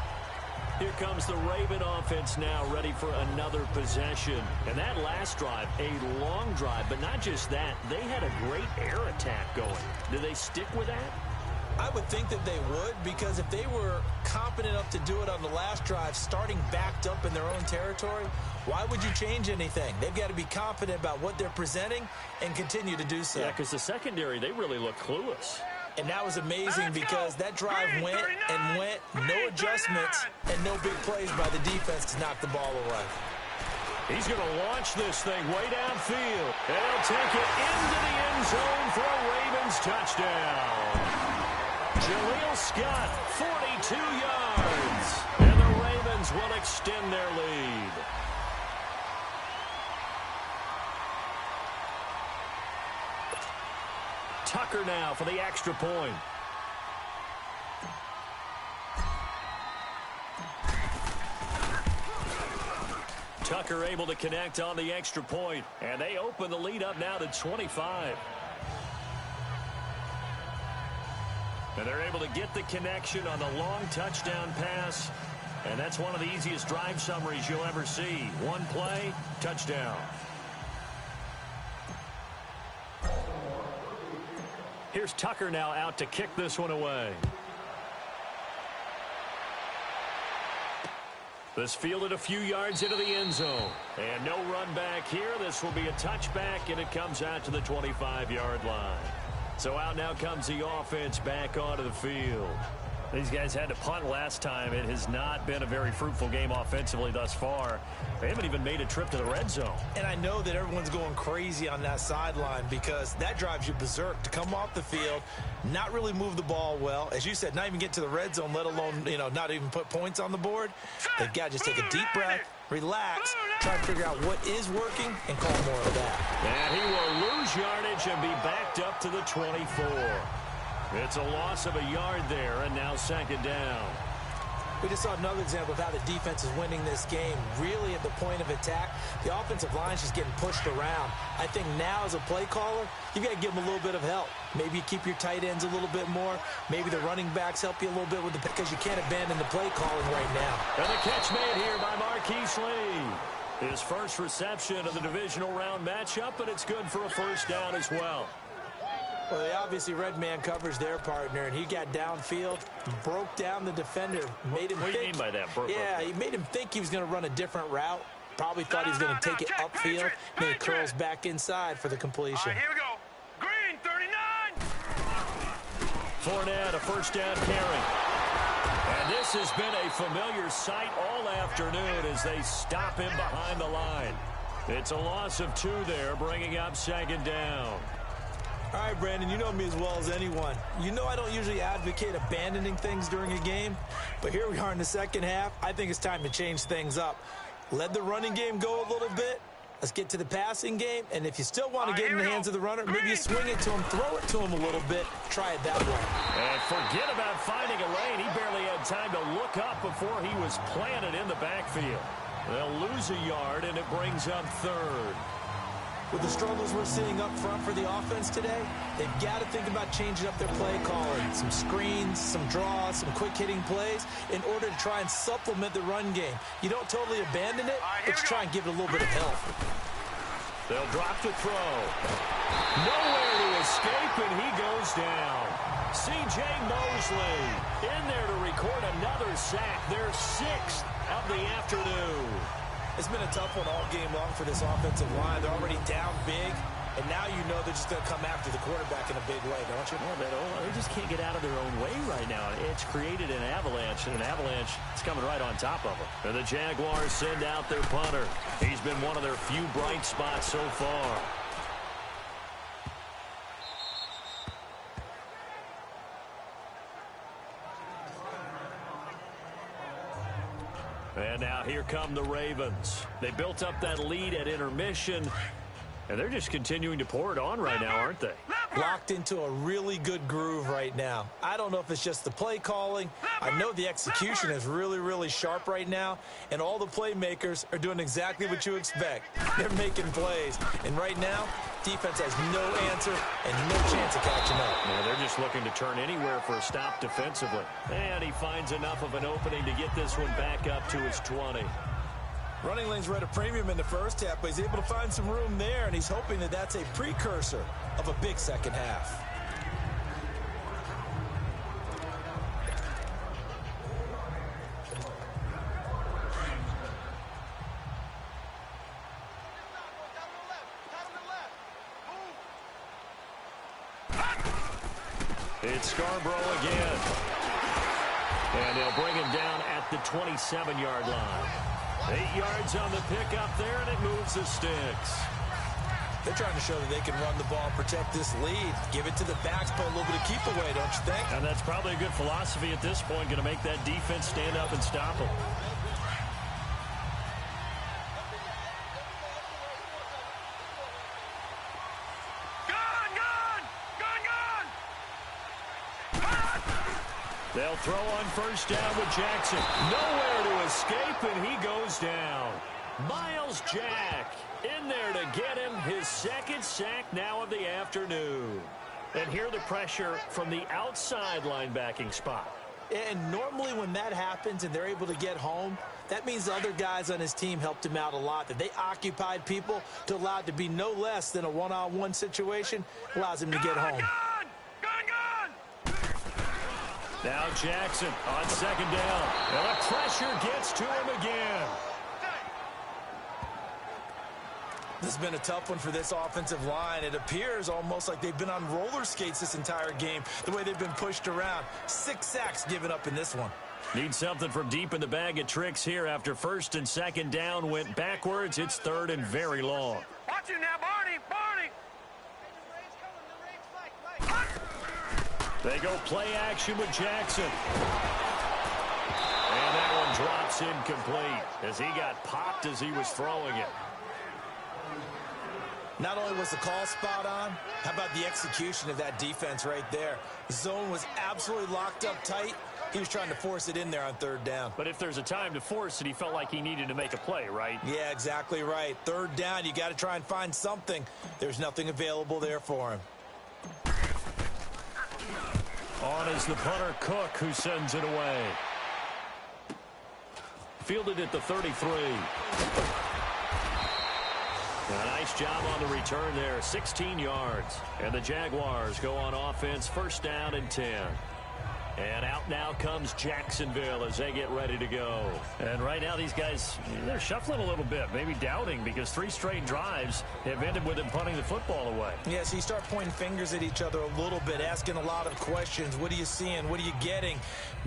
Here comes the Raven offense now, ready for another possession. And that last drive, a long drive, but not just that. They had a great air attack going. Do they stick with that? I would think that they would, because if they were competent enough to do it on the last drive, starting backed up in their own territory, why would you change anything? They've got to be confident about what they're presenting and continue to do so. Yeah, because the secondary, they really look clueless. And that was amazing because that drive went and went, no adjustments, and no big plays by the defense to knock the ball away. He's going to launch this thing way downfield. And he'll take it into the end zone for a Ravens touchdown. Jaleel Scott, 42 yards. And the Ravens will extend their lead. Tucker now for the extra point. Tucker able to connect on the extra point, and they open the lead up now to 25. And they're able to get the connection on the long touchdown pass, and that's one of the easiest drive summaries you'll ever see. One play, touchdown. Here's Tucker now out to kick this one away. This fielded a few yards into the end zone. And no run back here. This will be a touchback, and it comes out to the 25-yard line. So out now comes the offense back onto the field. These guys had to punt last time. It has not been a very fruitful game offensively thus far. They haven't even made a trip to the red zone. And I know that everyone's going crazy on that sideline because that drives you berserk to come off the field, not really move the ball well. As you said, not even get to the red zone, let alone, not even put points on the board. They've got to just take a deep breath, relax, try to figure out what is working, and call more of that. And he will lose yardage and be backed up to the 24. It's a loss of a yard there, and now second down. We just saw another example of how the defense is winning this game. Really at the point of attack, the offensive line is just getting pushed around. I think now as a play caller, you got to give them a little bit of help. Maybe you keep your tight ends a little bit more. Maybe the running backs help you a little bit with because you can't abandon the play calling right now. And the catch made here by Marquise Lee. His first reception of the divisional round matchup, but it's good for a first down as well. Well, they obviously red man covers their partner, and he got downfield, broke down the defender, made him think. What do you mean by that? Yeah, he made him think he was going to run a different route. Probably thought he was going to take it upfield, and then he curls back inside for the completion. All right, here we go. Green, 39. Fournette, a first down carry. And this has been a familiar sight all afternoon as they stop him behind the line. It's a loss of 2 there, bringing up second down. All right, Brandon, you know me as well as anyone. You know I don't usually advocate abandoning things during a game, but here we are in the second half. I think it's time to change things up. Let the running game go a little bit. Let's get to the passing game, and if you still want to get in the hands of the runner, maybe you swing it to him, throw it to him a little bit, try it that way. And forget about finding a lane. He barely had time to look up before he was planted in the backfield. They'll lose a yard, and it brings up third. With the struggles we're seeing up front for the offense today, they've got to think about changing up their play calling. Some screens, some draws, some quick-hitting plays in order to try and supplement the run game. You don't totally abandon it, but you try and give it a little bit of help. They'll drop to throw. Nowhere to escape, and he goes down. C.J. Mosley in there to record another sack, their 6th of the afternoon. It's been a tough one all game long for this offensive line. They're already down big, and now you know they're just going to come after the quarterback in a big way, don't you? Well, they just can't get out of their own way right now. It's created an avalanche, and an avalanche is coming right on top of them. And the Jaguars send out their punter. He's been one of their few bright spots so far. And now here come the Ravens. They built up that lead at intermission, and they're just continuing to pour it on right now, aren't they? Locked into a really good groove right now. I don't know if it's just the play calling. I know the execution is really, really sharp right now, and all the playmakers are doing exactly what you expect. They're making plays, and right now, defense has no answer and no chance of catching up. Yeah, they're just looking to turn anywhere for a stop defensively. And he finds enough of an opening to get this one back up to his 20. Running lanes were at a premium in the first half, but he's able to find some room there, and he's hoping that that's a precursor of a big second half. It's Scarborough again. And they'll bring him down at the 27-yard line. 8 yards on the pickup there, and it moves the sticks. They're trying to show that they can run the ball, protect this lead, give it to the backs, put a little bit of keep away, don't you think? And that's probably a good philosophy at this point, going to make that defense stand up and stop them. They'll throw on first down with Jackson. Nowhere to escape, and he goes down. Miles Jack in there to get him his 2nd sack now of the afternoon. And here the pressure from the outside linebacking spot. And normally when that happens and they're able to get home, that means the other guys on his team helped him out a lot. That they occupied people to allow it to be no less than a one-on-one situation, allows him to get home. Now Jackson on 2nd down. And the pressure gets to him again. This has been a tough one for this offensive line. It appears almost like they've been on roller skates this entire game, the way they've been pushed around. 6 sacks given up in this one. Need something from deep in the bag of tricks here after 1st and 2nd down went backwards. It's 3rd and very long. Watch him now, Barney. They go play action with Jackson. And that one drops incomplete as he got popped as he was throwing it. Not only was the call spot on, how about the execution of that defense right there? The zone was absolutely locked up tight. He was trying to force it in there on third down. But if there's a time to force it, he felt like he needed to make a play, right? Yeah, exactly right. Third down, you got to try and find something. There's nothing available there for him. On is the punter, Cook, who sends it away. Fielded at the 33. A nice job on the return there, 16 yards. And the Jaguars go on offense, first down and 10. And out now comes Jacksonville as they get ready to go. And right now these guys, they're shuffling a little bit, maybe doubting, because 3 straight drives have ended with them punting the football away. Yeah, so you start pointing fingers at each other a little bit, asking a lot of questions. What are you seeing? What are you getting?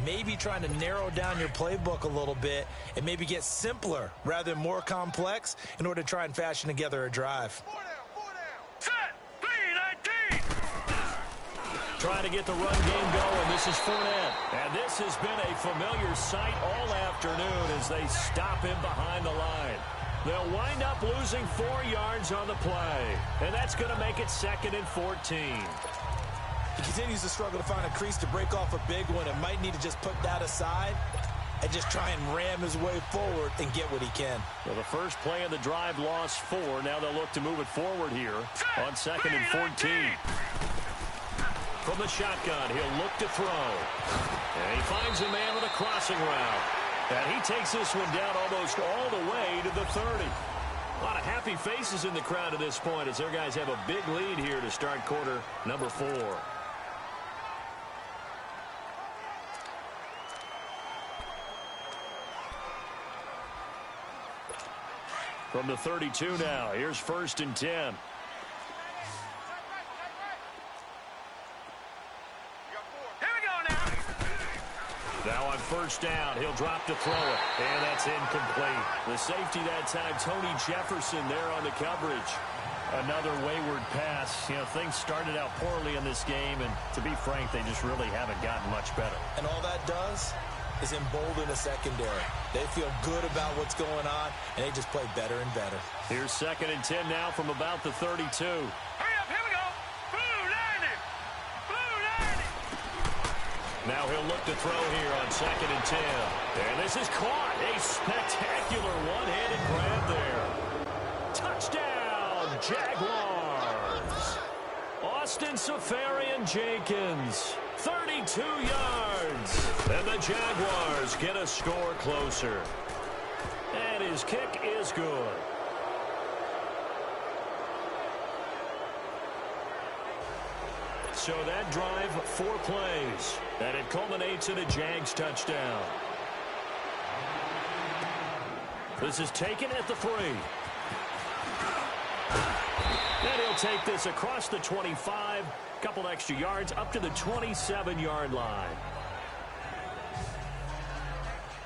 Maybe trying to narrow down your playbook a little bit and maybe get simpler rather than more complex in order to try and fashion together a drive. 4 down. Set. 3-19. Trying to get the run game going. This is Fournette. And this has been a familiar sight all afternoon as they stop him behind the line. They'll wind up losing 4 yards on the play. And that's going to make it 2nd and 14. He continues to struggle to find a crease to break off a big one and might need to just put that aside and just try and ram his way forward and get what he can. Well, the first play of the drive lost 4. Now they'll look to move it forward here on 2nd and 14. From the shotgun, he'll look to throw. And he finds a man with a crossing route. And he takes this one down almost all the way to the 30. A lot of happy faces in the crowd at this point as their guys have a big lead here to start quarter number 4. From the 32 now, here's 1st and 10. Now on 1st down, he'll drop to throw it, and that's incomplete. The safety that time, Tony Jefferson there on the coverage. Another wayward pass. You know, things started out poorly in this game, and to be frank, they just really haven't gotten much better. And all that does is embolden the secondary. They feel good about what's going on, and they just play better and better. Here's 2nd and 10 now from about the 32. Hurry up, here we go. Blue 90. Blue 90. Now he'll look to throw here on 2nd and 10. And this is caught. A spectacular one-handed grab there. Touchdown, Jaguars. Austin Seferian-Jenkins, 32 yards. And the Jaguars get a score closer. And his kick is good. So that drive, 4 plays, and it culminates in a Jags touchdown. This is taken at the 3. And he'll take this across the 25, couple extra yards, up to the 27-yard line.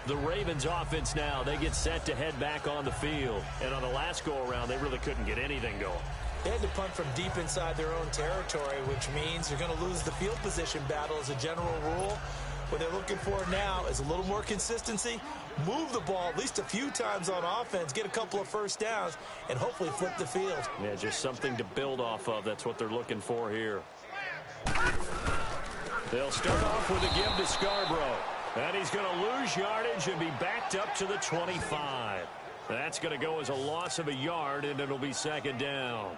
The Ravens offense now, they get set to head back on the field. And on the last go-around, they really couldn't get anything going. They had to punt from deep inside their own territory, which means you're going to lose the field position battle as a general rule. What they're looking for now is a little more consistency, move the ball at least a few times on offense, get a couple of first downs, and hopefully flip the field. Yeah, just something to build off of. That's what they're looking for here. They'll start off with a give to Scarborough. And he's going to lose yardage and be backed up to the 25. That's going to go as a loss of a yard, and it'll be 2nd down.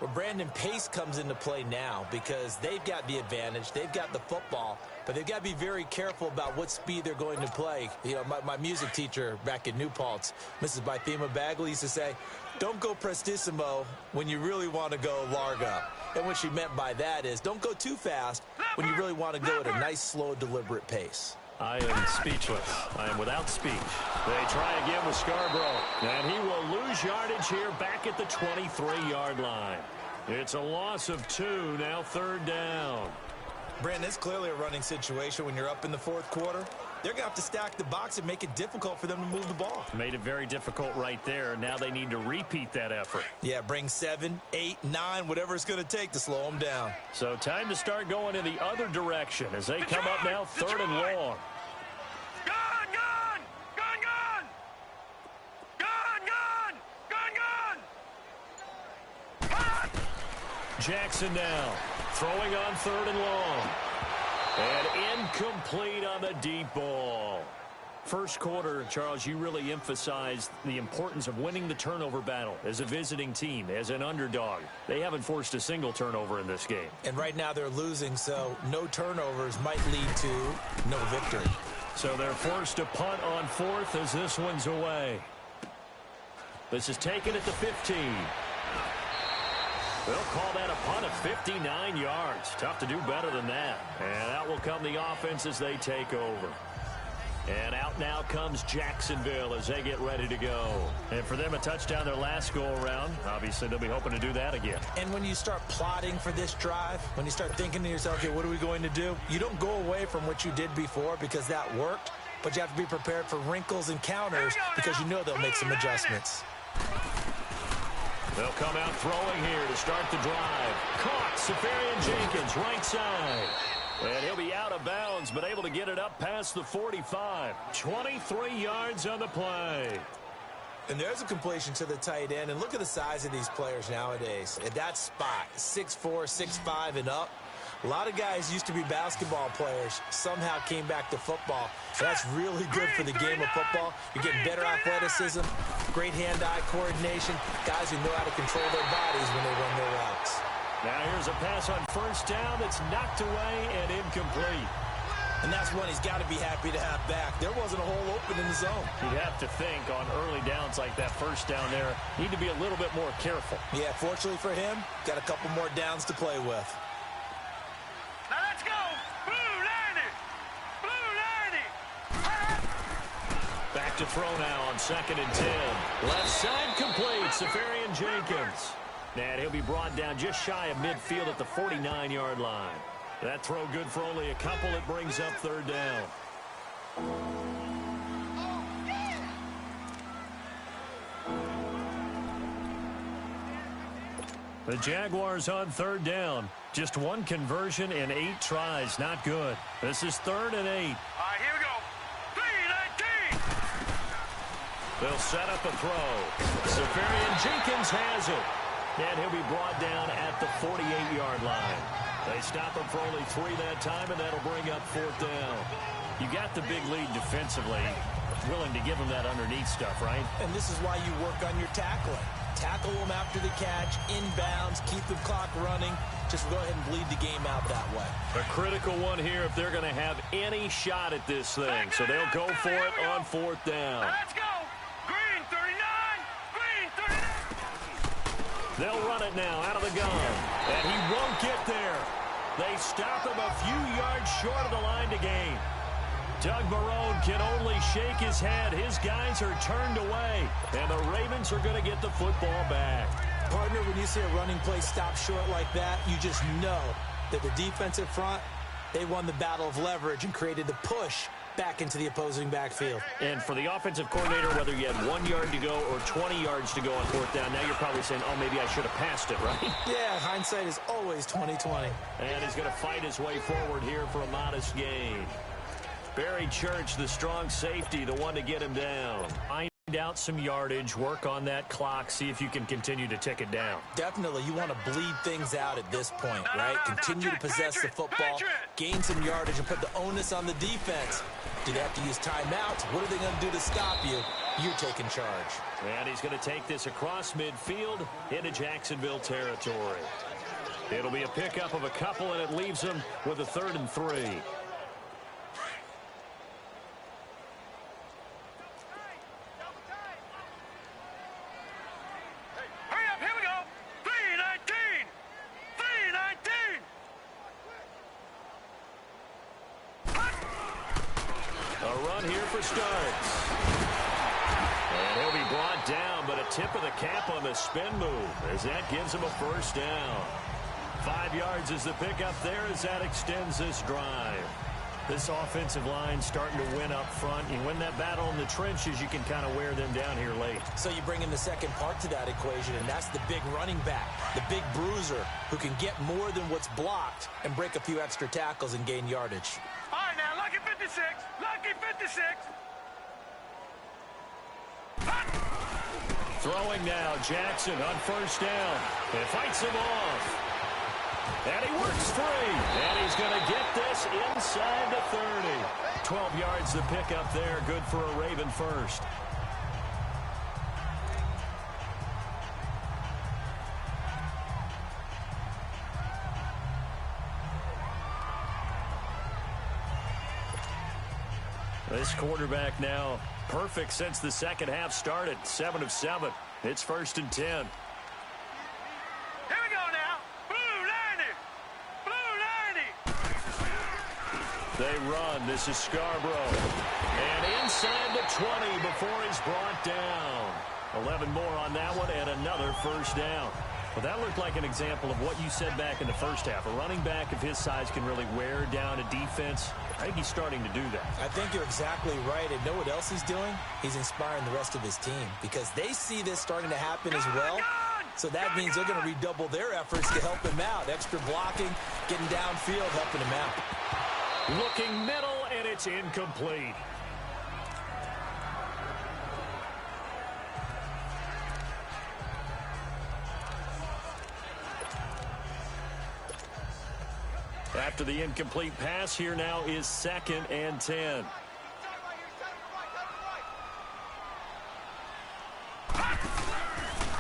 Well, Brandon, pace comes into play now because they've got the advantage. They've got the football, but they've got to be very careful about what speed they're going to play. You know, my music teacher back in New Paltz, Mrs. Bythema Bagley, used to say, don't go prestissimo when you really want to go largo. And what she meant by that is don't go too fast when you really want to go at a nice, slow, deliberate pace. I am speechless. I am without speech. They try again with Scarborough. And he will lose yardage here back at the 23-yard line. It's a loss of 2, now 3rd down. Brandon, it's clearly a running situation when you're up in the 4th quarter. They're going to have to stack the box and make it difficult for them to move the ball. Made it very difficult right there. Now they need to repeat that effort. Yeah, bring 7, 8, 9, whatever it's going to take to slow them down. So time to start going in the other direction as they come up now 3rd and long. Gone, gone! Gone, gone! Gone, gone! Gone, gone! Jackson now throwing on 3rd and long. And incomplete on the deep ball. First quarter, Charles, you really emphasized the importance of winning the turnover battle as a visiting team, as an underdog. They haven't forced a single turnover in this game. And right now they're losing, so no turnovers might lead to no victory. So they're forced to punt on fourth as this one's away. This is taken at the 15. They'll call that a punt of 59 yards. Tough to do better than that. And out will come the offense as they take over. And out now comes Jacksonville as they get ready to go. And for them, a touchdown their last go-around. Obviously, they'll be hoping to do that again. And when you start plotting for this drive, when you start thinking to yourself, okay, what are we going to do? You don't go away from what you did before because that worked, but you have to be prepared for wrinkles and counters because you know they'll make some adjustments. They'll come out throwing here to start the drive. Caught, Safarian Jenkins, right side. And he'll be out of bounds, but able to get it up past the 45. 23 yards on the play. And there's a completion to the tight end. And look at the size of these players nowadays. At that spot, 6'4", 6'5", and up. A lot of guys used to be basketball players, somehow came back to football. So that's really good for the game of football. You're getting better athleticism, great hand-eye coordination, guys who know how to control their bodies when they run their routes. Now here's a pass on first down that's knocked away and incomplete. And that's one he's got to be happy to have back. There wasn't a hole open in the zone. You'd have to think on early downs like that first down there, need to be a little bit more careful. Yeah, fortunately for him, got a couple more downs to play with. Now let's go! Blue 90! Blue 90! Back to throw now on 2nd and 10. Left side complete, Safarian Jenkins. And he'll be brought down just shy of midfield at the 49-yard line. That throw good for only a couple. It brings up 3rd down. The Jaguars on 3rd down. Just one conversion in 8 tries. Not good. This is 3rd and 8. All right, here we go. 3-19! They'll set up a throw. Safarian Jenkins has it. And he'll be brought down at the 48-yard line. They stop him for only 3 that time, and that'll bring up 4th down. You got the big lead defensively. Willing to give them that underneath stuff, right? And this is why you work on your tackling. Tackle them after the catch, inbounds, keep the clock running. Just go ahead and bleed the game out that way. A critical one here if they're going to have any shot at this thing. So they'll go for it on 4th down. Let's go! Green 39! Green 39! They'll run it now out of the gun. And he won't get there. They stop him a few yards short of the line to gain. Doug Marrone can only shake his head. His guys are turned away. And the Ravens are going to get the football back. Partner, when you see a running play stop short like that, you just know that the defensive front, they won the battle of leverage and created the push back into the opposing backfield. And for the offensive coordinator, whether you had 1 yard to go or 20 yards to go on 4th down, now you're probably saying, oh, maybe I should have passed it, right? Yeah, hindsight is always 20/20. And he's going to fight his way forward here for a modest gain. Barry Church, the strong safety, the one to get him down. Find out some yardage, work on that clock, see if you can continue to tick it down. Definitely, you want to bleed things out at this point, right? Continue to possess the football, gain some yardage, and put the onus on the defense. Do they have to use timeouts? What are they going to do to stop you? You're taking charge. And he's going to take this across midfield into Jacksonville territory. It'll be a pickup of a couple, and it leaves them with a 3rd and 3. Hurry up, here we go! 3-19! 3-19! A run here for starts. And he'll be brought down, but a tip of the cap on the spin move as that gives him a 1st down. 5 yards is the pickup there as that extends this drive. This offensive line starting to win up front. You win that battle in the trenches, you can kind of wear them down here late. So you bring in the second part to that equation, and that's the big running back, the big bruiser, who can get more than what's blocked and break a few extra tackles and gain yardage. All right, now, lucky 56! Lucky 56! Throwing now, Jackson on 1st down. It fights him off. And he works free. And he's going to get this inside the 30. 12 yards to pick up there. Good for a Raven first. This quarterback now perfect since the second half started. 7 of 7. It's 1st and 10. Here we go now. Blue 90. Blue 90. They run. This is Scarborough. And inside the 20 before he's brought down. 11 more on that one and another first down. Well, that looked like an example of what you said back in the first half. A running back of his size can really wear down a defense. I think he's starting to do that. I think you're exactly right. And know what else he's doing? He's inspiring the rest of his team because they see this starting to happen as well. So that means they're going to redouble their efforts to help him out. Extra blocking, getting downfield, helping him out. Looking middle, and it's incomplete. After the incomplete pass, here now is 2nd and 10.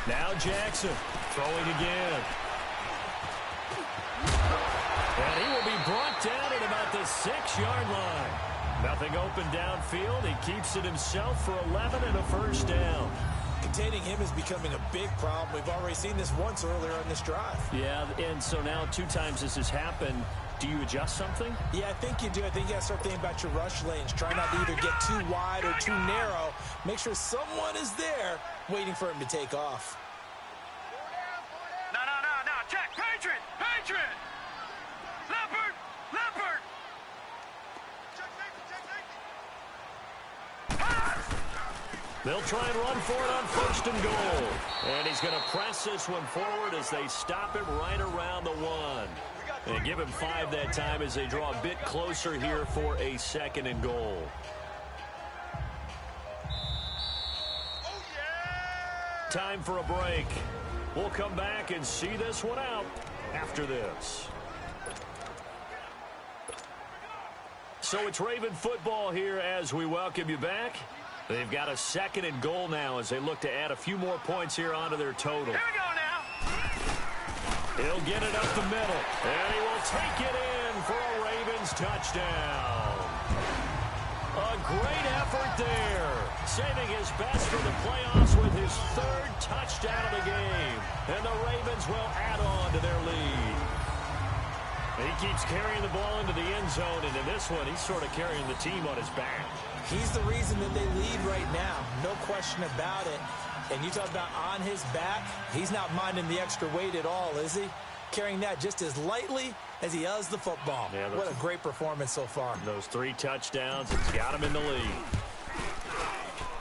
Now Jackson throwing again. And he will be brought down at about the 6-yard line. Nothing open downfield. He keeps it himself for 11 and a first down. Containing him is becoming a big problem. We've already seen this once earlier on this drive. Yeah, and so now 2 times this has happened. Do you adjust something? Yeah, I think you do. I think you got to start thinking about your rush lanes. Try not to either get too wide or too narrow. Make sure someone is there waiting for him to take off. No. Check. Patriot. Leopard. They'll try and run for it on 1st and goal. And he's going to press this one forward as they stop it right around the 1. And give him 5 that time as they draw a bit closer here for a 2nd and goal. Time for a break. We'll come back and see this one out after this. So it's Raven football here as we welcome you back. They've got a 2nd and goal now as they look to add a few more points here onto their total. Here we go now. He'll get it up the middle, and he will take it in for a Ravens touchdown. A great effort there, saving his best for the playoffs with his 3rd touchdown of the game. And the Ravens will add on to their lead. He keeps carrying the ball into the end zone, and in this one, he's sort of carrying the team on his back. He's the reason that they lead right now. No question about it. And you talk about on his back, he's not minding the extra weight at all, is he? Carrying that just as lightly as he does the football. Yeah, what a great performance so far. Those 3 touchdowns, it's got him in the lead.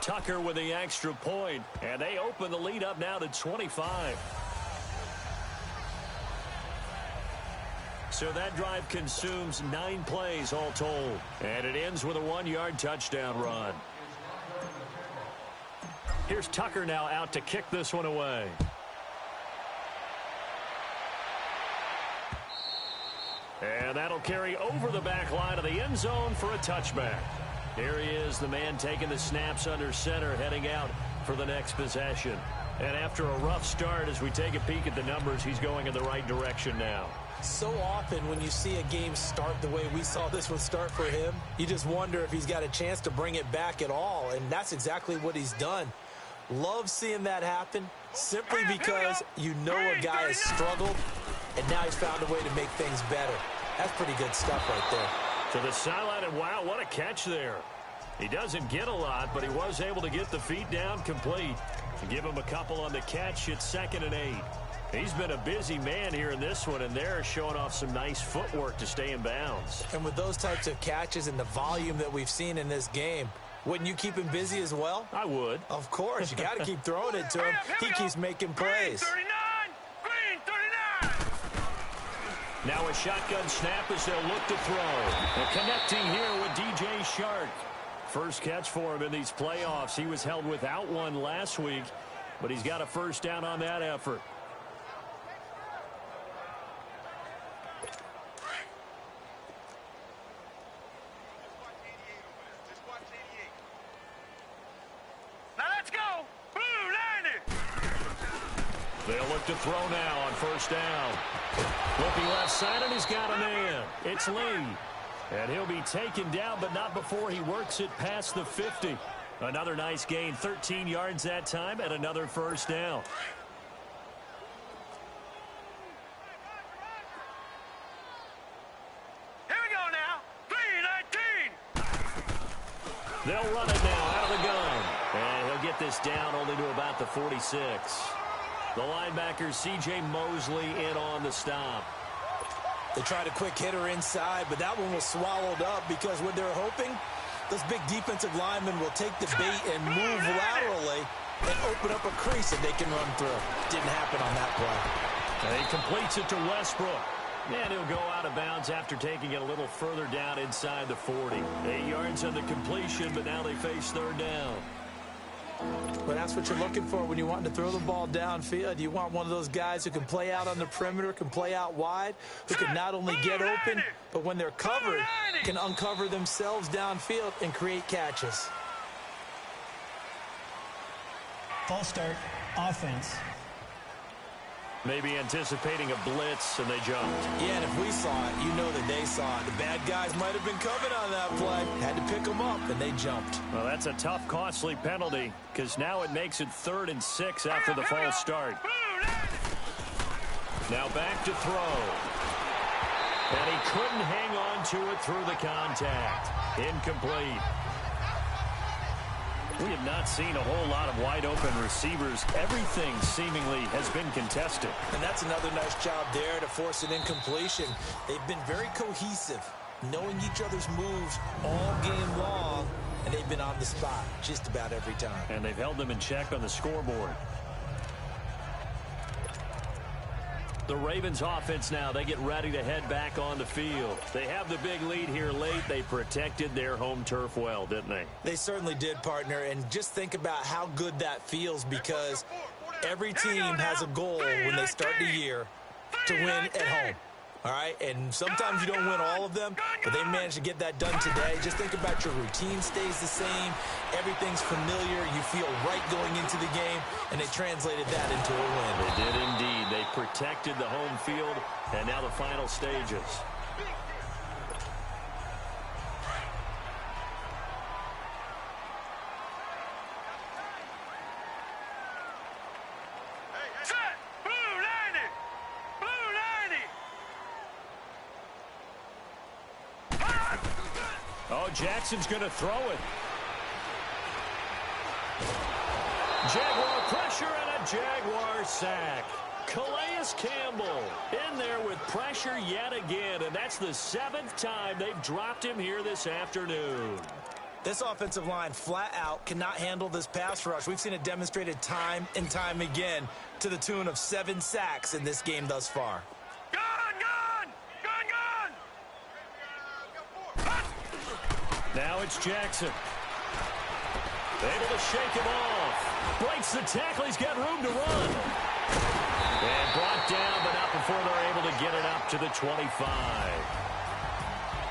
Tucker with the extra point, and they open the lead up now to 25. So that drive consumes 9 plays all told, and it ends with a 1-yard touchdown run. Here's Tucker now out to kick this one away. And that'll carry over the back line of the end zone for a touchback. Here he is, the man taking the snaps under center, heading out for the next possession. And after a rough start, as we take a peek at the numbers, he's going in the right direction now. So often when you see a game start the way we saw this one start for him, you just wonder if he's got a chance to bring it back at all. And that's exactly what he's done. Love seeing that happen simply because you know a guy has struggled, and now he's found a way to make things better. That's pretty good stuff right there. To the sideline, and wow, what a catch there. He doesn't get a lot, but he was able to get the feet down complete. And give him a couple on the catch. It's 2nd and 8. He's been a busy man here in this one, and they're showing off some nice footwork to stay in bounds. And with those types of catches and the volume that we've seen in this game, wouldn't you keep him busy as well? I would. Of course. You got to keep throwing it to him. He keeps making plays. Green 39. Now a shotgun snap as they'll look to throw. And connecting here with DJ Shark. First catch for him in these playoffs. He was held without one last week, but he's got a first down on that effort. They'll look to throw now on first down. Looking left side, and he's got a man. It's Lee. And he'll be taken down, but not before he works it past the 50. Another nice gain, 13 yards that time, and another first down. Here we go now. 3-19. They'll run it now out of the gun. And he'll get this down only to about the 46. The linebacker, C.J. Mosley, in on the stop. They tried a quick hitter inside, but that one was swallowed up because what they're hoping, those big defensive linemen will take the bait and move laterally and open up a crease that they can run through. Didn't happen on that play. And he completes it to Westbrook. And he'll go out of bounds after taking it a little further down inside the 40. 8 yards on the completion, but now they face third down. But that's what you're looking for when you want to throw the ball downfield. You want one of those guys who can play out on the perimeter, can play out wide, who can not only get open, but when they're covered, can uncover themselves downfield and create catches. False start, offense. Maybe anticipating a blitz, and they jumped. Yeah, and if we saw it, you know that they saw it. The bad guys might have been coming on that play. Had to pick them up, and they jumped. Well, that's a tough, costly penalty, because now it makes it 3rd and 6 after the false start. Now back to throw. And he couldn't hang on to it through the contact. Incomplete. We have not seen a whole lot of wide-open receivers. Everything seemingly has been contested. And that's another nice job there to force an incompletion. They've been very cohesive, knowing each other's moves all game long, and they've been on the spot just about every time. And they've held them in check on the scoreboard. The Ravens offense now, they get ready to head back on the field. They have the big lead here late. They protected their home turf well, didn't they? They certainly did, partner. And just think about how good that feels, because every team has a goal when they start the year to win at home. All right, and sometimes you don't win all of them, but they managed to get that done today. Just think about your routine stays the same. Everything's familiar. You feel right going into the game, and they translated that into a win. They did indeed. They protected the home field, and now the final stages. Set. Blue 90. Blue 90. Oh, Jackson's going to throw it. Jaguar pressure and a Jaguar sack. Calais Campbell in there with pressure yet again, and that's the 7th time they've dropped him here this afternoon. This offensive line flat out cannot handle this pass rush. We've seen it demonstrated time and time again to the tune of 7 sacks in this game thus far. Gun, gun. Gun, gun. Now it's Jackson. Able to shake him off. Breaks the tackle. He's got room to run. And brought down, but not before they're able to get it up to the 25.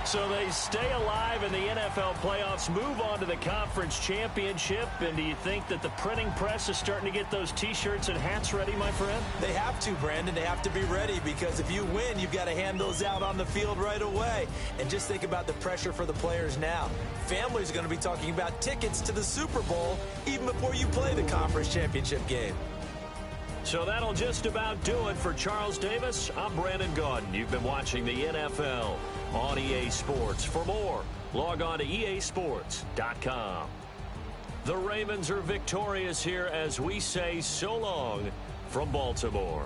So they stay alive in the NFL playoffs, move on to the conference championship. And do you think that the printing press is starting to get those T-shirts and hats ready, my friend? They have to, Brandon. They have to be ready, because if you win, you've got to hand those out on the field right away. And just think about the pressure for the players now. Families are going to be talking about tickets to the Super Bowl even before you play the conference championship game. So that'll just about do it for Charles Davis. I'm Brandon Gaudin. You've been watching the NFL on EA Sports. For more, log on to easports.com. The Ravens are victorious here as we say so long from Baltimore.